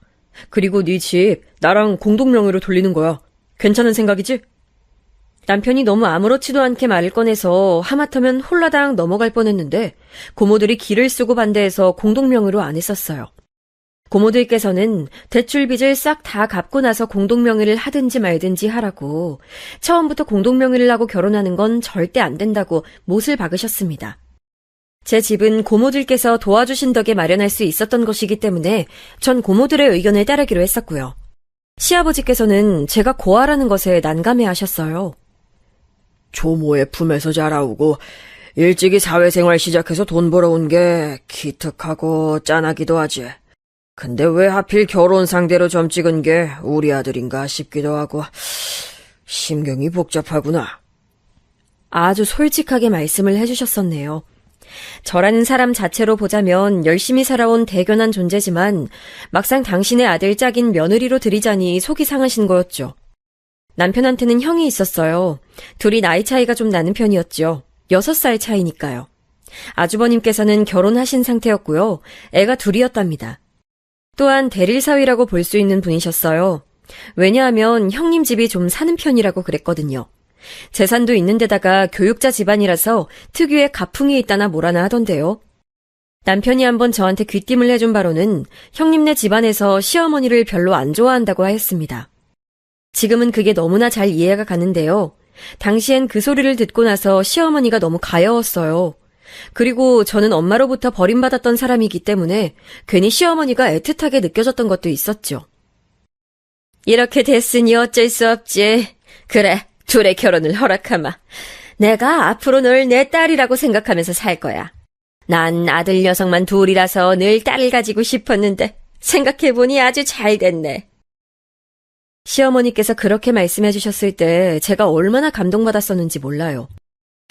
그리고 네 집 나랑 공동명의로 돌리는 거야. 괜찮은 생각이지? 남편이 너무 아무렇지도 않게 말을 꺼내서 하마터면 홀라당 넘어갈 뻔했는데 고모들이 기를 쓰고 반대해서 공동명의로 안 했었어요. 고모들께서는 대출 빚을 싹 다 갚고 나서 공동명의를 하든지 말든지 하라고 처음부터 공동명의를 하고 결혼하는 건 절대 안 된다고 못을 박으셨습니다. 제 집은 고모들께서 도와주신 덕에 마련할 수 있었던 것이기 때문에 전 고모들의 의견을 따르기로 했었고요. 시아버지께서는 제가 고아라는 것에 난감해 하셨어요. 조모의 품에서 자라오고 일찍이 사회생활 시작해서 돈 벌어온 게 기특하고 짠하기도 하지. 근데 왜 하필 결혼 상대로 점 찍은 게 우리 아들인가 싶기도 하고 심경이 복잡하구나. 아주 솔직하게 말씀을 해주셨었네요. 저라는 사람 자체로 보자면 열심히 살아온 대견한 존재지만 막상 당신의 아들 짝인 며느리로 들이자니 속이 상하신 거였죠. 남편한테는 형이 있었어요. 둘이 나이 차이가 좀 나는 편이었죠. 6살 차이니까요. 아주버님께서는 결혼하신 상태였고요. 애가 둘이었답니다. 또한 대릴사위라고 볼 수 있는 분이셨어요. 왜냐하면 형님 집이 좀 사는 편이라고 그랬거든요. 재산도 있는 데다가 교육자 집안이라서 특유의 가풍이 있다나 뭐라나 하던데요. 남편이 한번 저한테 귀띔을 해준 바로는 형님네 집안에서 시어머니를 별로 안 좋아한다고 하였습니다. 지금은 그게 너무나 잘 이해가 가는데요. 당시엔 그 소리를 듣고 나서 시어머니가 너무 가여웠어요. 그리고 저는 엄마로부터 버림받았던 사람이기 때문에 괜히 시어머니가 애틋하게 느껴졌던 것도 있었죠. 이렇게 됐으니 어쩔 수 없지. 그래, 둘의 결혼을 허락하마. 내가 앞으로 널 내 딸이라고 생각하면서 살 거야. 난 아들 녀석만 둘이라서 늘 딸을 가지고 싶었는데 생각해보니 아주 잘 됐네. 시어머니께서 그렇게 말씀해 주셨을 때 제가 얼마나 감동받았었는지 몰라요.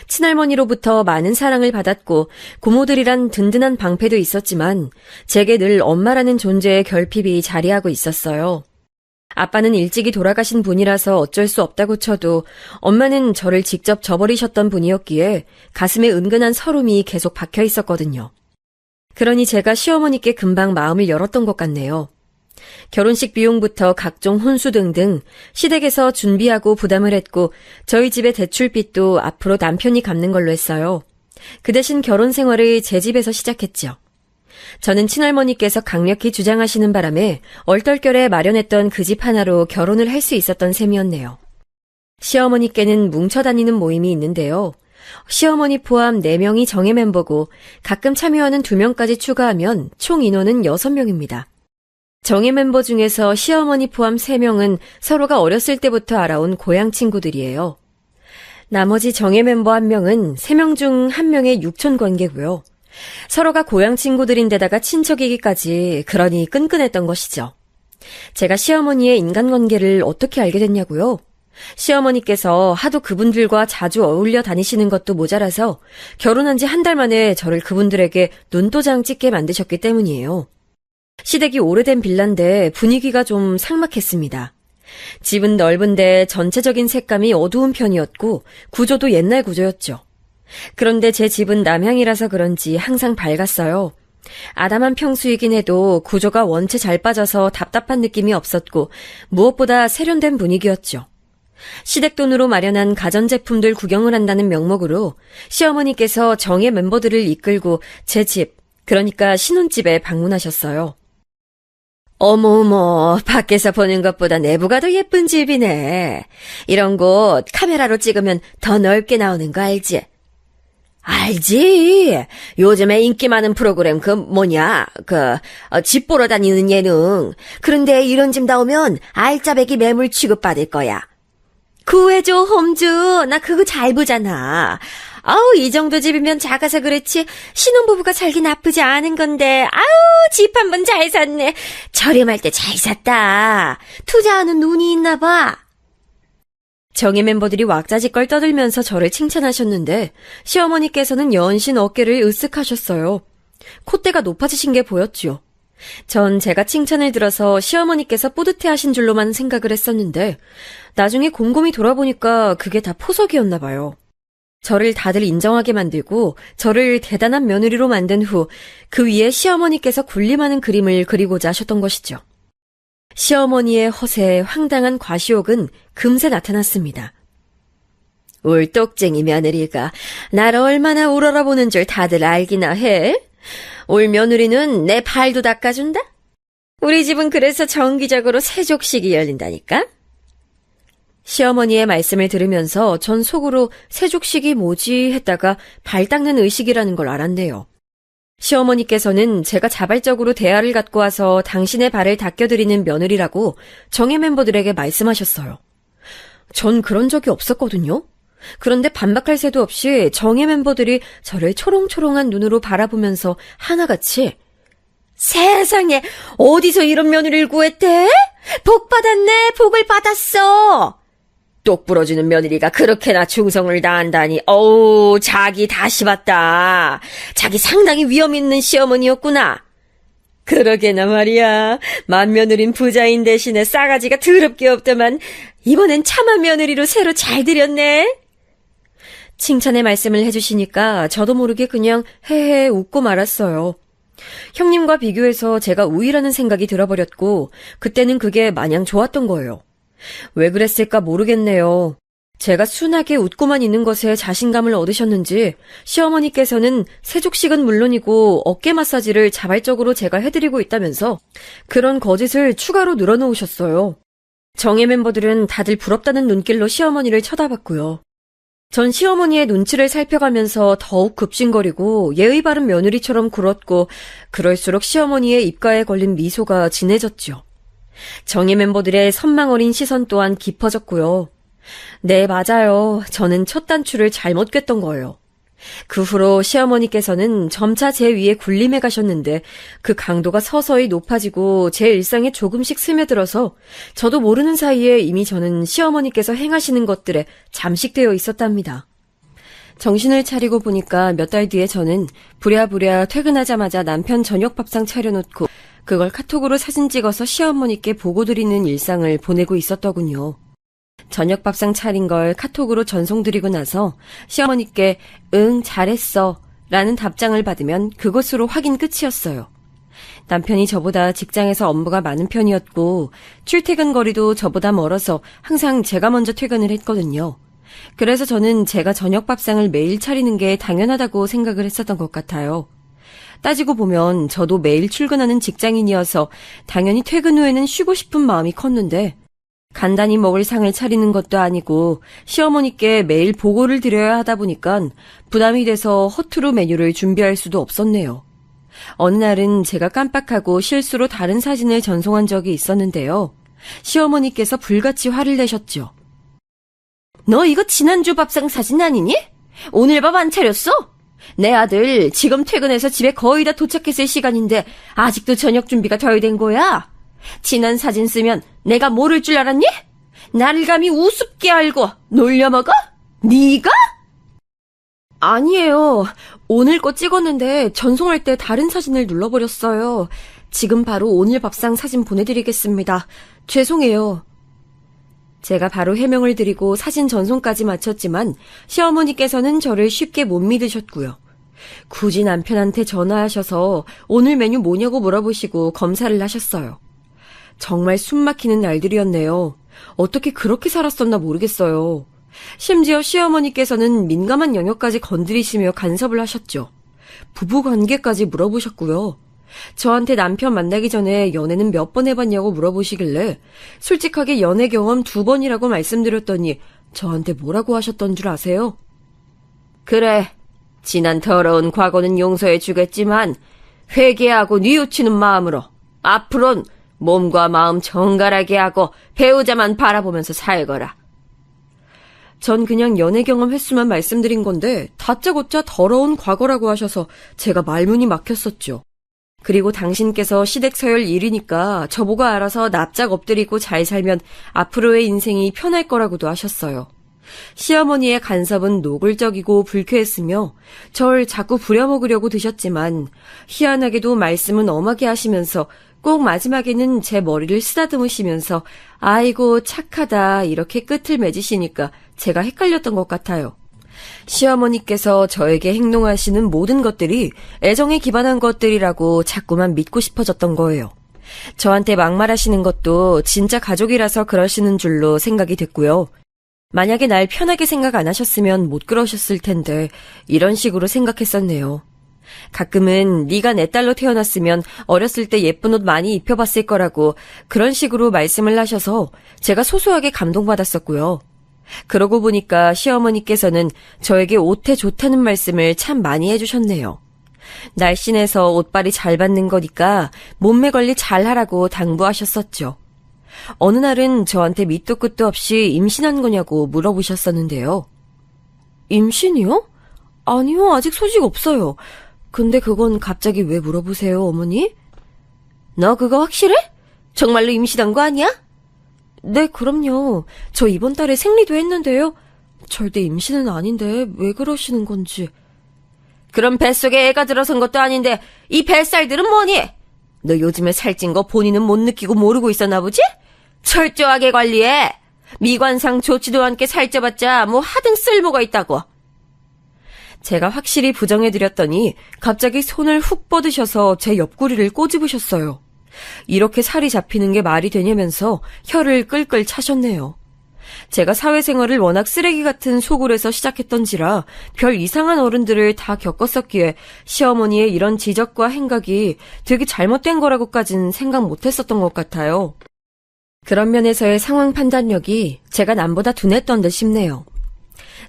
친할머니로부터 많은 사랑을 받았고 고모들이란 든든한 방패도 있었지만 제게 늘 엄마라는 존재의 결핍이 자리하고 있었어요. 아빠는 일찍이 돌아가신 분이라서 어쩔 수 없다고 쳐도 엄마는 저를 직접 저버리셨던 분이었기에 가슴에 은근한 서름이 계속 박혀 있었거든요. 그러니 제가 시어머니께 금방 마음을 열었던 것 같네요. 결혼식 비용부터 각종 혼수 등등 시댁에서 준비하고 부담을 했고 저희 집의 대출빚도 앞으로 남편이 갚는 걸로 했어요. 그 대신 결혼 생활을 제 집에서 시작했죠. 저는 친할머니께서 강력히 주장하시는 바람에 얼떨결에 마련했던 그 집 하나로 결혼을 할 수 있었던 셈이었네요. 시어머니께는 뭉쳐다니는 모임이 있는데요. 시어머니 포함 4명이 정예 멤버고 가끔 참여하는 2명까지 추가하면 총 인원은 6명입니다. 정예 멤버 중에서 시어머니 포함 3명은 서로가 어렸을 때부터 알아온 고향 친구들이에요. 나머지 정예 멤버 1명은 3명 중 1명의 육촌 관계고요. 서로가 고향 친구들인데다가 친척이기까지 그러니 끈끈했던 것이죠. 제가 시어머니의 인간관계를 어떻게 알게 됐냐고요? 시어머니께서 하도 그분들과 자주 어울려 다니시는 것도 모자라서 결혼한 지 1달 만에 저를 그분들에게 눈도장 찍게 만드셨기 때문이에요. 시댁이 오래된 빌라인데 분위기가 좀 삭막했습니다. 집은 넓은데 전체적인 색감이 어두운 편이었고 구조도 옛날 구조였죠. 그런데 제 집은 남향이라서 그런지 항상 밝았어요. 아담한 평수이긴 해도 구조가 원체 잘 빠져서 답답한 느낌이 없었고 무엇보다 세련된 분위기였죠. 시댁 돈으로 마련한 가전제품들 구경을 한다는 명목으로 시어머니께서 정예 멤버들을 이끌고 제 집, 그러니까 신혼집에 방문하셨어요. 어머어머, 밖에서 보는 것보다 내부가 더 예쁜 집이네. 이런 곳 카메라로 찍으면 더 넓게 나오는 거 알지? 알지. 요즘에 인기 많은 프로그램 집 보러 다니는 예능. 그런데 이런 집 나오면 알짜배기 매물 취급받을 거야. 구해줘, 홈즈. 나 그거 잘 보잖아. 아우, 이 정도 집이면 작아서 그렇지 신혼부부가 살기 나쁘지 않은 건데. 아우, 집 한 번 잘 샀네. 저렴할 때 잘 샀다. 투자하는 눈이 있나 봐. 정예 멤버들이 왁자지껄 떠들면서 저를 칭찬하셨는데 시어머니께서는 연신 어깨를 으쓱하셨어요. 콧대가 높아지신 게 보였죠. 전 제가 칭찬을 들어서 시어머니께서 뿌듯해하신 줄로만 생각을 했었는데 나중에 곰곰이 돌아보니까 그게 다 포석이었나 봐요. 저를 다들 인정하게 만들고 저를 대단한 며느리로 만든 후 그 위에 시어머니께서 군림하는 그림을 그리고자 하셨던 것이죠. 시어머니의 허세에 황당한 과시욕은 금세 나타났습니다. 울똑쟁이 며느리가 날 얼마나 우러러보는 줄 다들 알기나 해? 올 며느리는 내 발도 닦아준다? 우리 집은 그래서 정기적으로 세족식이 열린다니까? 시어머니의 말씀을 들으면서 전 속으로 세족식이 뭐지 했다가 발 닦는 의식이라는 걸 알았네요. 시어머니께서는 제가 자발적으로 대화를 갖고 와서 당신의 발을 닦여드리는 며느리라고 정예 멤버들에게 말씀하셨어요. 전 그런 적이 없었거든요. 그런데 반박할 새도 없이 정예 멤버들이 저를 초롱초롱한 눈으로 바라보면서 하나같이 세상에 어디서 이런 며느리를 구했대? 복 받았네, 복을 받았어. 똑 부러지는 며느리가 그렇게나 충성을 다한다니, 어우, 자기 다시 봤다. 자기 상당히 위험 있는 시어머니였구나. 그러게나 말이야. 맏며느린 부자인 대신에 싸가지가 더럽게 없더만 이번엔 참한 며느리로 새로 잘 들였네. 칭찬의 말씀을 해주시니까 저도 모르게 그냥 헤헤 웃고 말았어요. 형님과 비교해서 제가 우위라는 생각이 들어버렸고 그때는 그게 마냥 좋았던 거예요. 왜 그랬을까 모르겠네요. 제가 순하게 웃고만 있는 것에 자신감을 얻으셨는지 시어머니께서는 세족식은 물론이고 어깨 마사지를 자발적으로 제가 해드리고 있다면서 그런 거짓을 추가로 늘어놓으셨어요. 정예 멤버들은 다들 부럽다는 눈길로 시어머니를 쳐다봤고요. 전 시어머니의 눈치를 살펴가면서 더욱 급신거리고 예의 바른 며느리처럼 굴었고 그럴수록 시어머니의 입가에 걸린 미소가 진해졌죠. 정예 멤버들의 선망 어린 시선 또한 깊어졌고요. 네, 맞아요. 저는 첫 단추를 잘못 꿰던 거예요. 그 후로 시어머니께서는 점차 제 위에 군림해 가셨는데 그 강도가 서서히 높아지고 제 일상에 조금씩 스며들어서 저도 모르는 사이에 이미 저는 시어머니께서 행하시는 것들에 잠식되어 있었답니다. 정신을 차리고 보니까 몇 달 뒤에 저는 부랴부랴 퇴근하자마자 남편 저녁 밥상 차려놓고 그걸 카톡으로 사진 찍어서 시어머니께 보고드리는 일상을 보내고 있었더군요. 저녁 밥상 차린 걸 카톡으로 전송드리고 나서 시어머니께 응 잘했어 라는 답장을 받으면 그것으로 확인 끝이었어요. 남편이 저보다 직장에서 업무가 많은 편이었고 출퇴근 거리도 저보다 멀어서 항상 제가 먼저 퇴근을 했거든요. 그래서 저는 제가 저녁 밥상을 매일 차리는 게 당연하다고 생각을 했었던 것 같아요. 따지고 보면 저도 매일 출근하는 직장인이어서 당연히 퇴근 후에는 쉬고 싶은 마음이 컸는데 간단히 먹을 상을 차리는 것도 아니고 시어머니께 매일 보고를 드려야 하다 보니까 부담이 돼서 허투루 메뉴를 준비할 수도 없었네요. 어느 날은 제가 깜빡하고 실수로 다른 사진을 전송한 적이 있었는데요. 시어머니께서 불같이 화를 내셨죠. 너 이거 지난주 밥상 사진 아니니? 오늘 밥 안 차렸어? 내 아들 지금 퇴근해서 집에 거의 다 도착했을 시간인데 아직도 저녁 준비가 덜 된 거야? 지난 사진 쓰면 내가 모를 줄 알았니? 나를 감히 우습게 알고 놀려먹어? 네가? 아니에요. 오늘 거 찍었는데 전송할 때 다른 사진을 눌러버렸어요. 지금 바로 오늘 밥상 사진 보내드리겠습니다. 죄송해요. 제가 바로 해명을 드리고 사진 전송까지 마쳤지만 시어머니께서는 저를 쉽게 못 믿으셨고요. 굳이 남편한테 전화하셔서 오늘 메뉴 뭐냐고 물어보시고 검사를 하셨어요. 정말 숨막히는 날들이었네요. 어떻게 그렇게 살았었나 모르겠어요. 심지어 시어머니께서는 민감한 영역까지 건드리시며 간섭을 하셨죠. 부부관계까지 물어보셨고요. 저한테 남편 만나기 전에 연애는 몇 번 해봤냐고 물어보시길래 솔직하게 연애 경험 2번이라고 말씀드렸더니 저한테 뭐라고 하셨던 줄 아세요? 그래, 지난 더러운 과거는 용서해 주겠지만 회개하고 뉘우치는 마음으로 앞으론 몸과 마음 정갈하게 하고 배우자만 바라보면서 살거라. 전 그냥 연애 경험 횟수만 말씀드린 건데 다짜고짜 더러운 과거라고 하셔서 제가 말문이 막혔었죠. 그리고 당신께서 시댁 서열 1위니까 저보고 알아서 납작 엎드리고 잘 살면 앞으로의 인생이 편할 거라고도 하셨어요. 시어머니의 간섭은 노골적이고 불쾌했으며 절 자꾸 부려먹으려고 드셨지만 희한하게도 말씀은 엄하게 하시면서 꼭 마지막에는 제 머리를 쓰다듬으시면서 아이고 착하다 이렇게 끝을 맺으시니까 제가 헷갈렸던 것 같아요. 시어머니께서 저에게 행동하시는 모든 것들이 애정에 기반한 것들이라고 자꾸만 믿고 싶어졌던 거예요. 저한테 막말하시는 것도 진짜 가족이라서 그러시는 줄로 생각이 됐고요. 만약에 날 편하게 생각 안 하셨으면 못 그러셨을 텐데 이런 식으로 생각했었네요. 가끔은 네가 내 딸로 태어났으면 어렸을 때 예쁜 옷 많이 입혀봤을 거라고 그런 식으로 말씀을 하셔서 제가 소소하게 감동받았었고요. 그러고 보니까 시어머니께서는 저에게 옷에 좋다는 말씀을 참 많이 해주셨네요. 날씬해서 옷빨이 잘 받는 거니까 몸매 관리 잘 하라고 당부하셨었죠. 어느 날은 저한테 밑도 끝도 없이 임신한 거냐고 물어보셨었는데요. 임신이요? 아니요, 아직 소식 없어요. 근데 그건 갑자기 왜 물어보세요, 어머니? 너 그거 확실해? 정말로 임신한 거 아니야? 네, 그럼요. 저 이번 달에 생리도 했는데요. 절대 임신은 아닌데 왜 그러시는 건지. 그럼 뱃속에 애가 들어선 것도 아닌데 이 뱃살들은 뭐니? 너 요즘에 살찐 거 본인은 못 느끼고 모르고 있었나 보지? 철저하게 관리해. 미관상 좋지도 않게 살쪄봤자 뭐 하등 쓸모가 있다고. 제가 확실히 부정해드렸더니 갑자기 손을 훅 뻗으셔서 제 옆구리를 꼬집으셨어요. 이렇게 살이 잡히는 게 말이 되냐면서 혀를 끌끌 차셨네요. 제가 사회생활을 워낙 쓰레기 같은 소굴에서 시작했던지라 별 이상한 어른들을 다 겪었었기에 시어머니의 이런 지적과 행각이 되게 잘못된 거라고까진 생각 못했었던 것 같아요. 그런 면에서의 상황 판단력이 제가 남보다 둔했던 듯 싶네요.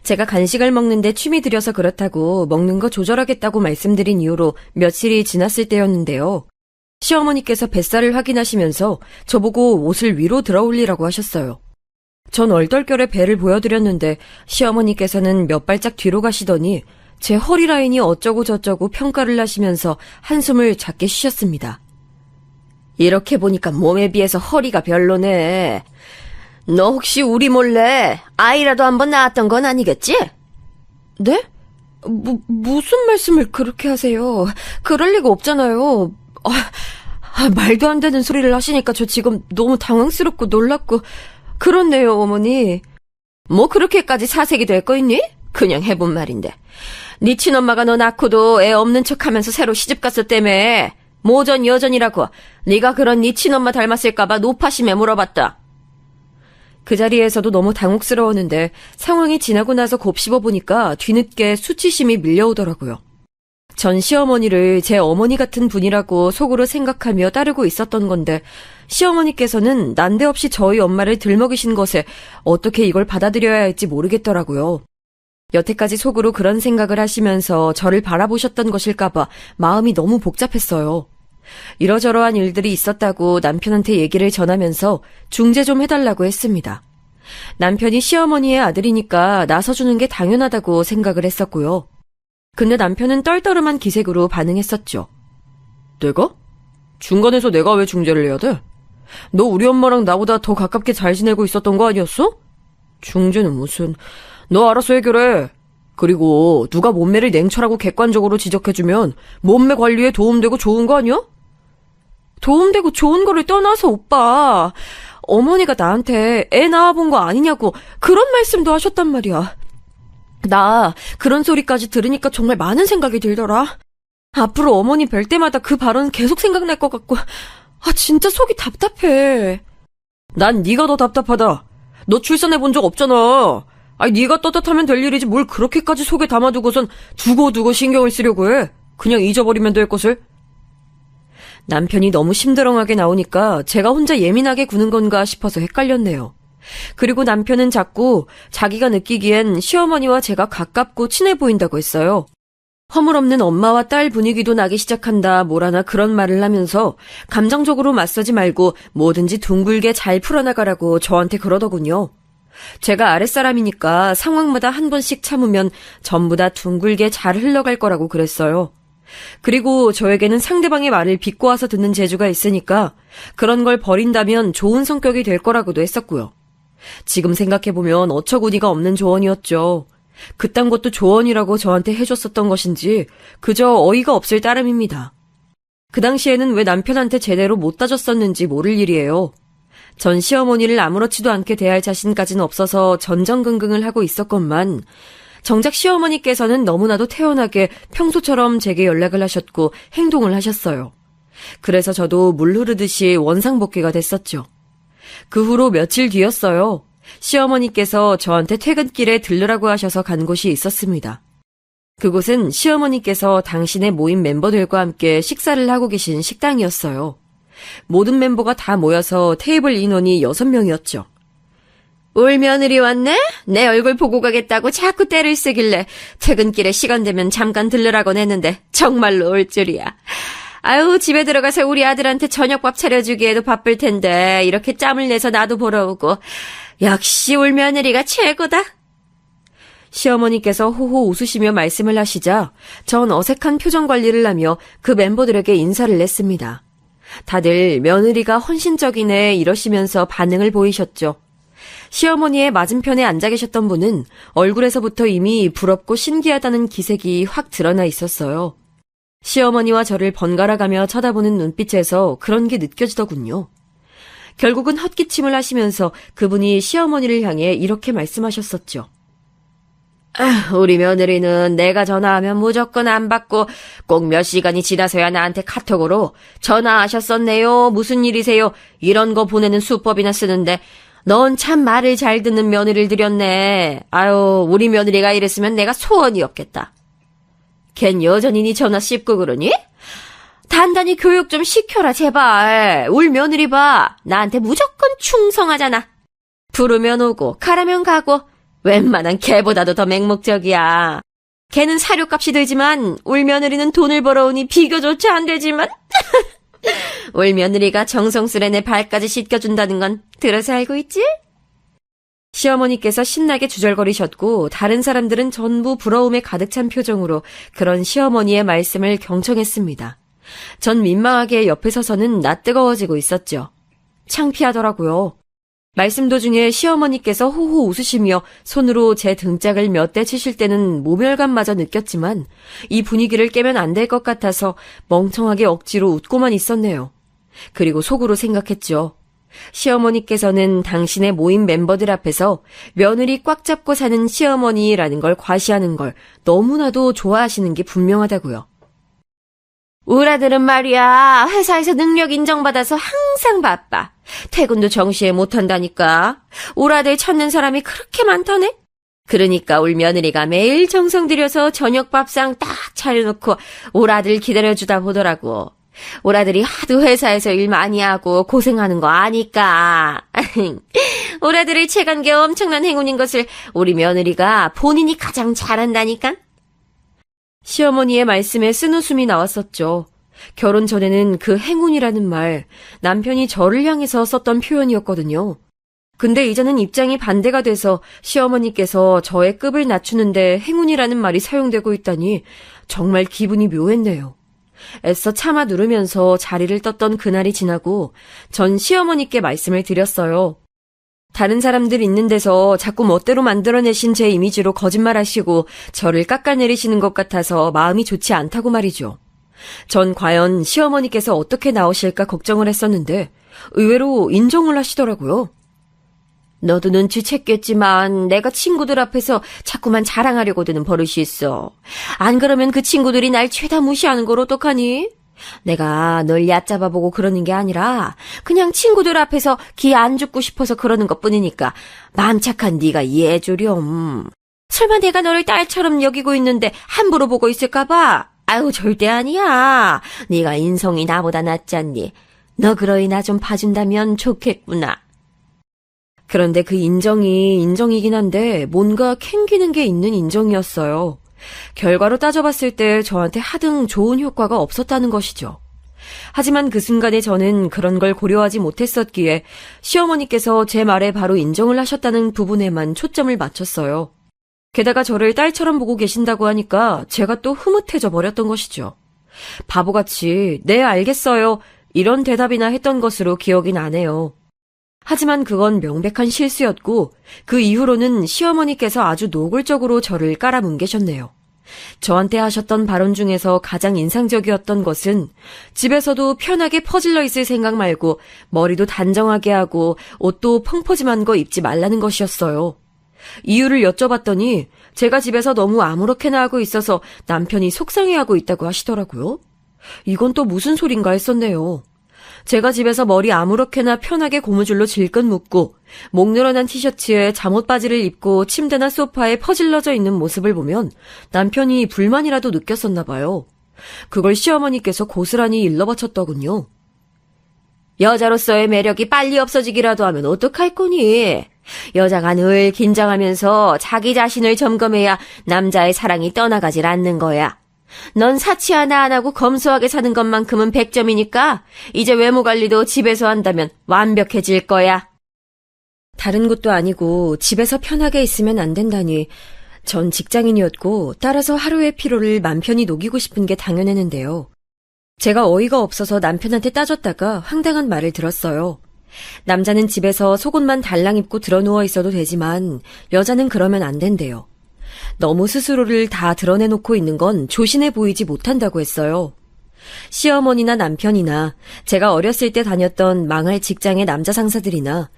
제가 간식을 먹는데 취미 들여서 그렇다고 먹는 거 조절하겠다고 말씀드린 이후로 며칠이 지났을 때였는데요. 시어머니께서 뱃살을 확인하시면서 저보고 옷을 위로 들어올리라고 하셨어요. 전 얼떨결에 배를 보여드렸는데 시어머니께서는 몇 발짝 뒤로 가시더니 제 허리 라인이 어쩌고 저쩌고 평가를 하시면서 한숨을 작게 쉬셨습니다. 이렇게 보니까 몸에 비해서 허리가 별로네. 너 혹시 우리 몰래 아이라도 한번 낳았던 건 아니겠지? 네? 무슨 말씀을 그렇게 하세요? 그럴 리가 없잖아요. 말도 안 되는 소리를 하시니까 저 지금 너무 당황스럽고 놀랍고 그렇네요, 어머니. 뭐 그렇게까지 사색이 될 거 있니? 그냥 해본 말인데. 네 친엄마가 너 낳고도 애 없는 척하면서 새로 시집갔었다며. 모전 여전이라고 네가 그런 네 친엄마 닮았을까봐 노파심에 물어봤다. 그 자리에서도 너무 당혹스러웠는데 상황이 지나고 나서 곱씹어 보니까 뒤늦게 수치심이 밀려오더라고요. 전 시어머니를 제 어머니 같은 분이라고 속으로 생각하며 따르고 있었던 건데 시어머니께서는 난데없이 저희 엄마를 들먹이신 것에 어떻게 이걸 받아들여야 할지 모르겠더라고요. 여태까지 속으로 그런 생각을 하시면서 저를 바라보셨던 것일까봐 마음이 너무 복잡했어요. 이러저러한 일들이 있었다고 남편한테 얘기를 전하면서 중재 좀 해달라고 했습니다. 남편이 시어머니의 아들이니까 나서주는 게 당연하다고 생각을 했었고요. 근데 남편은 떨떠름한 기색으로 반응했었죠. 내가? 중간에서 내가 왜 중재를 해야 돼? 너 우리 엄마랑 나보다 더 가깝게 잘 지내고 있었던 거 아니었어? 중재는 무슨... 너 알아서 해결해. 그리고 누가 몸매를 냉철하고 객관적으로 지적해주면 몸매 관리에 도움되고 좋은 거 아니야? 도움되고 좋은 거를 떠나서 오빠, 어머니가 나한테 애 낳아본 거 아니냐고 그런 말씀도 하셨단 말이야. 나 그런 소리까지 들으니까 정말 많은 생각이 들더라. 앞으로 어머니 뵐 때마다 그 발언 계속 생각날 것 같고 진짜 속이 답답해. 난 네가 더 답답하다. 너 출산해본 적 없잖아. 네가 떳떳하면 될 일이지 뭘 그렇게까지 속에 담아두고선 두고두고 신경을 쓰려고 해. 그냥 잊어버리면 될 것을. 남편이 너무 심드렁하게 나오니까 제가 혼자 예민하게 구는 건가 싶어서 헷갈렸네요. 그리고 남편은 자꾸 자기가 느끼기엔 시어머니와 제가 가깝고 친해 보인다고 했어요. 허물없는 엄마와 딸 분위기도 나기 시작한다 뭐라나 그런 말을 하면서 감정적으로 맞서지 말고 뭐든지 둥글게 잘 풀어나가라고 저한테 그러더군요. 제가 아랫사람이니까 상황마다 한 번씩 참으면 전부 다 둥글게 잘 흘러갈 거라고 그랬어요. 그리고 저에게는 상대방의 말을 비꼬아서 듣는 재주가 있으니까 그런 걸 버린다면 좋은 성격이 될 거라고도 했었고요. 지금 생각해보면 어처구니가 없는 조언이었죠. 그딴 것도 조언이라고 저한테 해줬었던 것인지 그저 어이가 없을 따름입니다. 그 당시에는 왜 남편한테 제대로 못 따졌었는지 모를 일이에요. 전 시어머니를 아무렇지도 않게 대할 자신까지는 없어서 전전긍긍을 하고 있었건만 정작 시어머니께서는 너무나도 태연하게 평소처럼 제게 연락을 하셨고 행동을 하셨어요. 그래서 저도 물 흐르듯이 원상복귀가 됐었죠. 그 후로 며칠 뒤였어요. 시어머니께서 저한테 퇴근길에 들르라고 하셔서 간 곳이 있었습니다. 그곳은 시어머니께서 당신의 모임 멤버들과 함께 식사를 하고 계신 식당이었어요. 모든 멤버가 다 모여서 테이블 인원이 6명이었죠. 올 며느리 왔네? 내 얼굴 보고 가겠다고 자꾸 떼를 쓰길래 퇴근길에 시간 되면 잠깐 들르라곤 했는데 정말로 올 줄이야. 아유, 집에 들어가서 우리 아들한테 저녁밥 차려주기에도 바쁠 텐데 이렇게 짬을 내서 나도 보러 오고. 역시 올 며느리가 최고다. 시어머니께서 호호 웃으시며 말씀을 하시자 전 어색한 표정 관리를 하며 그 멤버들에게 인사를 냈습니다. 다들 며느리가 헌신적이네 이러시면서 반응을 보이셨죠. 시어머니의 맞은편에 앉아 계셨던 분은 얼굴에서부터 이미 부럽고 신기하다는 기색이 확 드러나 있었어요. 시어머니와 저를 번갈아가며 쳐다보는 눈빛에서 그런 게 느껴지더군요. 결국은 헛기침을 하시면서 그분이 시어머니를 향해 이렇게 말씀하셨었죠. 우리 며느리는 내가 전화하면 무조건 안 받고 꼭 몇 시간이 지나서야 나한테 카톡으로 전화하셨었네요. 무슨 일이세요? 이런 거 보내는 수법이나 쓰는데 넌 참 말을 잘 듣는 며느리를 들였네. 아유, 우리 며느리가 이랬으면 내가 소원이 없겠다. 걘 여전히 네 전화 씹고 그러니? 단단히 교육 좀 시켜라 제발. 울 며느리 봐. 나한테 무조건 충성하잖아. 부르면 오고 가라면 가고 웬만한 개보다도 더 맹목적이야. 걔는 사료값이 들지만 울 며느리는 돈을 벌어오니 비교조차 안 되지만 울 며느리가 정성스레 내 발까지 씻겨준다는 건 들어서 알고 있지? 시어머니께서 신나게 주절거리셨고 다른 사람들은 전부 부러움에 가득 찬 표정으로 그런 시어머니의 말씀을 경청했습니다. 전 민망하게 옆에 서서는 낯뜨거워지고 있었죠. 창피하더라고요. 말씀 도중에 시어머니께서 호호 웃으시며 손으로 제 등짝을 몇 대 치실 때는 모멸감마저 느꼈지만 이 분위기를 깨면 안 될 것 같아서 멍청하게 억지로 웃고만 있었네요. 그리고 속으로 생각했죠. 시어머니께서는 당신의 모임 멤버들 앞에서 며느리 꽉 잡고 사는 시어머니라는 걸 과시하는 걸 너무나도 좋아하시는 게 분명하다고요. 우리 아들은 말이야, 회사에서 능력 인정받아서 항상 바빠. 퇴근도 정시에 못한다니까. 우리 아들 찾는 사람이 그렇게 많다네? 그러니까 우리 며느리가 매일 정성 들여서 저녁 밥상 딱 차려놓고 우리 아들 기다려주다 보더라고. 우리 아들이 하도 회사에서 일 많이 하고 고생하는 거 아니까. 우리 아들을 채간 게 엄청난 행운인 것을 우리 며느리가 본인이 가장 잘한다니까? 시어머니의 말씀에 쓴웃음이 나왔었죠. 결혼 전에는 그 행운이라는 말, 남편이 저를 향해서 썼던 표현이었거든요. 근데 이제는 입장이 반대가 돼서 시어머니께서 저의 급을 낮추는데 행운이라는 말이 사용되고 있다니 정말 기분이 묘했네요. 애써 참아 누르면서 자리를 떴던 그날이 지나고 전 시어머니께 말씀을 드렸어요. 다른 사람들 있는 데서 자꾸 멋대로 만들어내신 제 이미지로 거짓말하시고 저를 깎아내리시는 것 같아서 마음이 좋지 않다고 말이죠. 전 과연 시어머니께서 어떻게 나오실까 걱정을 했었는데 의외로 인정을 하시더라고요. 너도 눈치챘겠지만 내가 친구들 앞에서 자꾸만 자랑하려고 드는 버릇이 있어. 안 그러면 그 친구들이 날 죄다 무시하는 걸 어떡하니? 내가 널 얕잡아보고 그러는 게 아니라 그냥 친구들 앞에서 기 안 죽고 싶어서 그러는 것뿐이니까 마음 착한 네가 이해해주렴. 설마 내가 너를 딸처럼 여기고 있는데 함부로 보고 있을까 봐? 아유, 절대 아니야. 네가 인성이 나보다 낫잖니. 너 그러니 나 좀 봐준다면 좋겠구나. 그런데 그 인정이 인정이긴 한데 뭔가 캥기는 게 있는 인정이었어요. 결과로 따져봤을 때 저한테 하등 좋은 효과가 없었다는 것이죠. 하지만 그 순간에 저는 그런 걸 고려하지 못했었기에 시어머니께서 제 말에 바로 인정을 하셨다는 부분에만 초점을 맞췄어요. 게다가 저를 딸처럼 보고 계신다고 하니까 제가 또 흐뭇해져 버렸던 것이죠. 바보같이 네 알겠어요 이런 대답이나 했던 것으로 기억이 나네요. 하지만 그건 명백한 실수였고 그 이후로는 시어머니께서 아주 노골적으로 저를 깔아뭉개셨네요. 저한테 하셨던 발언 중에서 가장 인상적이었던 것은 집에서도 편하게 퍼질러 있을 생각 말고 머리도 단정하게 하고 옷도 펑퍼짐한 거 입지 말라는 것이었어요. 이유를 여쭤봤더니 제가 집에서 너무 아무렇게나 하고 있어서 남편이 속상해하고 있다고 하시더라고요. 이건 또 무슨 소린가 했었네요. 제가 집에서 머리 아무렇게나 편하게 고무줄로 질끈 묶고 목 늘어난 티셔츠에 잠옷바지를 입고 침대나 소파에 퍼질러져 있는 모습을 보면 남편이 불만이라도 느꼈었나 봐요. 그걸 시어머니께서 고스란히 일러바쳤더군요. 여자로서의 매력이 빨리 없어지기라도 하면 어떡할 거니? 여자가 늘 긴장하면서 자기 자신을 점검해야 남자의 사랑이 떠나가질 않는 거야. 넌 사치 하나 안 하고 검소하게 사는 것만큼은 100점이니까 이제 외모 관리도 집에서 한다면 완벽해질 거야. 다른 곳도 아니고 집에서 편하게 있으면 안 된다니. 전 직장인이었고 따라서 하루의 피로를 맘 편히 녹이고 싶은 게 당연했는데요. 제가 어이가 없어서 남편한테 따졌다가 황당한 말을 들었어요. 남자는 집에서 속옷만 달랑 입고 드러누워 있어도 되지만 여자는 그러면 안 된대요. 너무 스스로를 다 드러내놓고 있는 건 조신해 보이지 못한다고 했어요. 시어머니나 남편이나 제가 어렸을 때 다녔던 망할 직장의 남자 상사들이나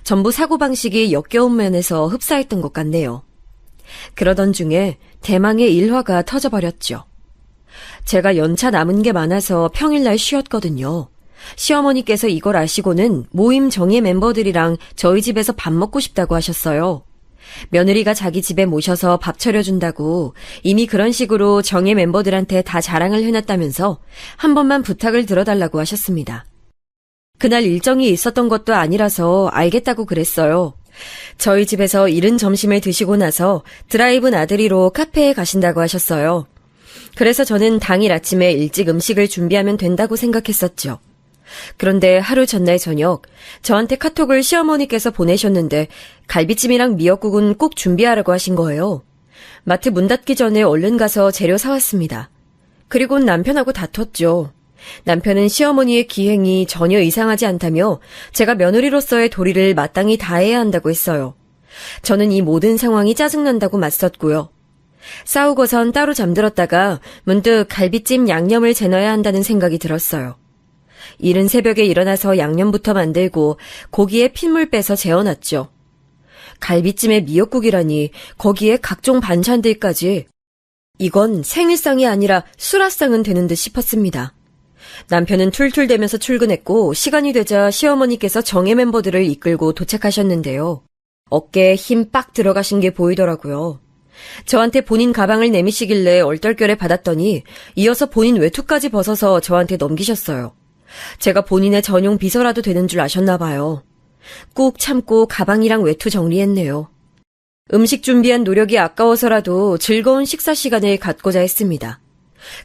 전부 사고방식이 역겨운 면에서 흡사했던 것 같네요. 그러던 중에 대망의 일화가 터져버렸죠. 제가 연차 남은 게 많아서 평일날 쉬었거든요. 시어머니께서 이걸 아시고는 모임 정예 멤버들이랑 저희 집에서 밥 먹고 싶다고 하셨어요. 며느리가 자기 집에 모셔서 밥 차려준다고 이미 그런 식으로 정예 멤버들한테 다 자랑을 해놨다면서 한 번만 부탁을 들어달라고 하셨습니다. 그날 일정이 있었던 것도 아니라서 알겠다고 그랬어요. 저희 집에서 이른 점심을 드시고 나서 드라이브 나들이로 카페에 가신다고 하셨어요. 그래서 저는 당일 아침에 일찍 음식을 준비하면 된다고 생각했었죠. 그런데 하루 전날 저녁 저한테 카톡을 시어머니께서 보내셨는데 갈비찜이랑 미역국은 꼭 준비하라고 하신 거예요. 마트 문 닫기 전에 얼른 가서 재료 사왔습니다. 그리고 남편하고 다퉜죠. 남편은 시어머니의 기행이 전혀 이상하지 않다며 제가 며느리로서의 도리를 마땅히 다해야 한다고 했어요. 저는 이 모든 상황이 짜증난다고 맞섰고요. 싸우고선 따로 잠들었다가 문득 갈비찜 양념을 재넣어야 한다는 생각이 들었어요. 이른 새벽에 일어나서 양념부터 만들고 고기에 핏물 빼서 재워놨죠. 갈비찜에 미역국이라니 거기에 각종 반찬들까지. 이건 생일상이 아니라 수라상은 되는 듯 싶었습니다. 남편은 툴툴대면서 출근했고 시간이 되자 시어머니께서 정예 멤버들을 이끌고 도착하셨는데요. 어깨에 힘 빡 들어가신 게 보이더라고요. 저한테 본인 가방을 내미시길래 얼떨결에 받았더니 이어서 본인 외투까지 벗어서 저한테 넘기셨어요. 제가 본인의 전용 비서라도 되는 줄 아셨나 봐요. 꾹 참고 가방이랑 외투 정리했네요. 음식 준비한 노력이 아까워서라도 즐거운 식사 시간을 갖고자 했습니다.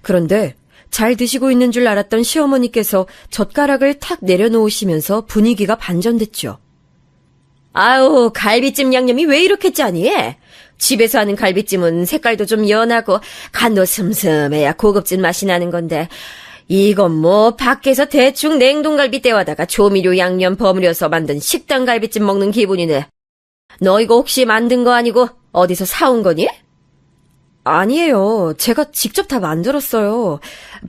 그런데 잘 드시고 있는 줄 알았던 시어머니께서 젓가락을 탁 내려놓으시면서 분위기가 반전됐죠. 아우, 갈비찜 양념이 왜 이렇게 짜니? 집에서 하는 갈비찜은 색깔도 좀 연하고 간도 슴슴해야 고급진 맛이 나는 건데 이건 뭐 밖에서 대충 냉동갈비 떼와다가 조미료 양념 버무려서 만든 식당 갈비찜 먹는 기분이네. 너 이거 혹시 만든 거 아니고 어디서 사온 거니? 아니에요. 제가 직접 다 만들었어요.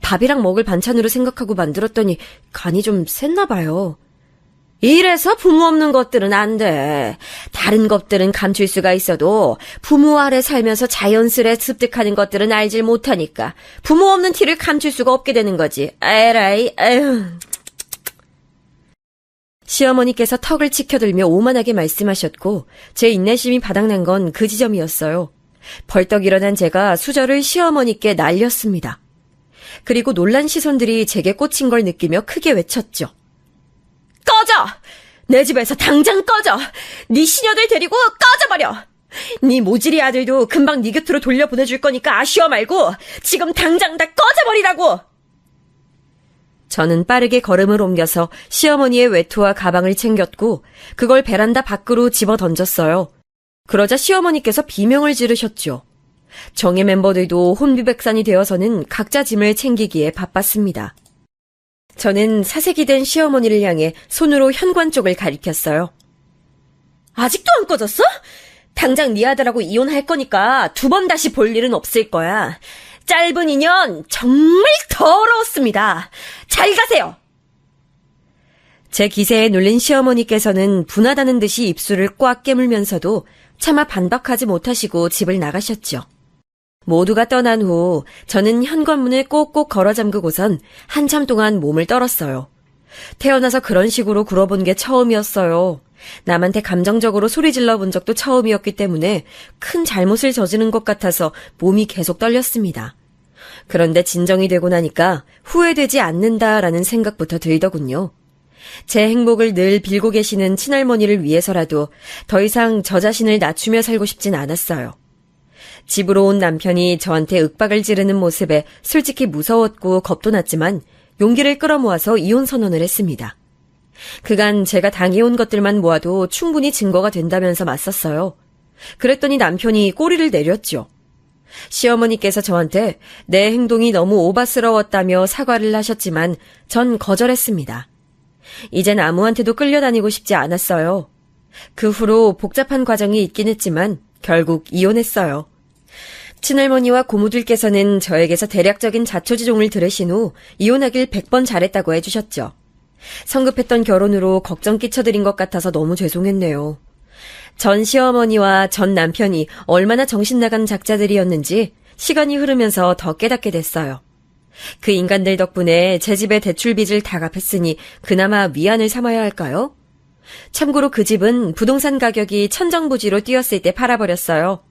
밥이랑 먹을 반찬으로 생각하고 만들었더니 간이 좀 셌나 봐요. 이래서 부모 없는 것들은 안 돼. 다른 것들은 감출 수가 있어도 부모 아래 살면서 자연스레 습득하는 것들은 알질 못하니까 부모 없는 티를 감출 수가 없게 되는 거지. 에라이, 에휴. 시어머니께서 턱을 치켜들며 오만하게 말씀하셨고 제 인내심이 바닥난 건 그 지점이었어요. 벌떡 일어난 제가 수저를 시어머니께 날렸습니다. 그리고 놀란 시선들이 제게 꽂힌 걸 느끼며 크게 외쳤죠. 꺼져! 내 집에서 당장 꺼져! 네 시녀들 데리고 꺼져버려! 네 모질이 아들도 금방 네 곁으로 돌려보내줄 거니까 아쉬워 말고 지금 당장 다 꺼져버리라고! 저는 빠르게 걸음을 옮겨서 시어머니의 외투와 가방을 챙겼고 그걸 베란다 밖으로 집어 던졌어요. 그러자 시어머니께서 비명을 지르셨죠. 정예 멤버들도 혼비백산이 되어서는 각자 짐을 챙기기에 바빴습니다. 저는 사색이 된 시어머니를 향해 손으로 현관 쪽을 가리켰어요. 아직도 안 꺼졌어? 당장 네 아들하고 이혼할 거니까 2번 다시 볼 일은 없을 거야. 짧은 인연 정말 더러웠습니다. 잘 가세요. 제 기세에 눌린 시어머니께서는 분하다는 듯이 입술을 꽉 깨물면서도 차마 반박하지 못하시고 집을 나가셨죠. 모두가 떠난 후 저는 현관문을 꼭꼭 걸어 잠그고선 한참 동안 몸을 떨었어요. 태어나서 그런 식으로 굴어본 게 처음이었어요. 남한테 감정적으로 소리질러 본 적도 처음이었기 때문에 큰 잘못을 저지른 것 같아서 몸이 계속 떨렸습니다. 그런데 진정이 되고 나니까 후회되지 않는다라는 생각부터 들더군요. 제 행복을 늘 빌고 계시는 친할머니를 위해서라도 더 이상 저 자신을 낮추며 살고 싶진 않았어요. 집으로 온 남편이 저한테 윽박을 지르는 모습에 솔직히 무서웠고 겁도 났지만 용기를 끌어모아서 이혼 선언을 했습니다. 그간 제가 당해온 것들만 모아도 충분히 증거가 된다면서 맞섰어요. 그랬더니 남편이 꼬리를 내렸죠. 시어머니께서 저한테 내 행동이 너무 오바스러웠다며 사과를 하셨지만 전 거절했습니다. 이젠 아무한테도 끌려다니고 싶지 않았어요. 그 후로 복잡한 과정이 있긴 했지만 결국 이혼했어요. 친할머니와 고모들께서는 저에게서 대략적인 자초지종을 들으신 후 이혼하길 100번 잘했다고 해주셨죠. 성급했던 결혼으로 걱정 끼쳐드린 것 같아서 너무 죄송했네요. 전 시어머니와 전 남편이 얼마나 정신나간 작자들이었는지 시간이 흐르면서 더 깨닫게 됐어요. 그 인간들 덕분에 제 집의 대출빚을 다 갚았으니 그나마 위안을 삼아야 할까요? 참고로 그 집은 부동산 가격이 천정부지로 뛰었을 때 팔아버렸어요.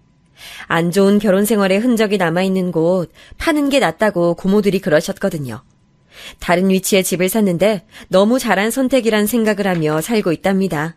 안 좋은 결혼 생활의 흔적이 남아있는 곳 파는 게 낫다고 고모들이 그러셨거든요. 다른 위치에 집을 샀는데 너무 잘한 선택이란 생각을 하며 살고 있답니다.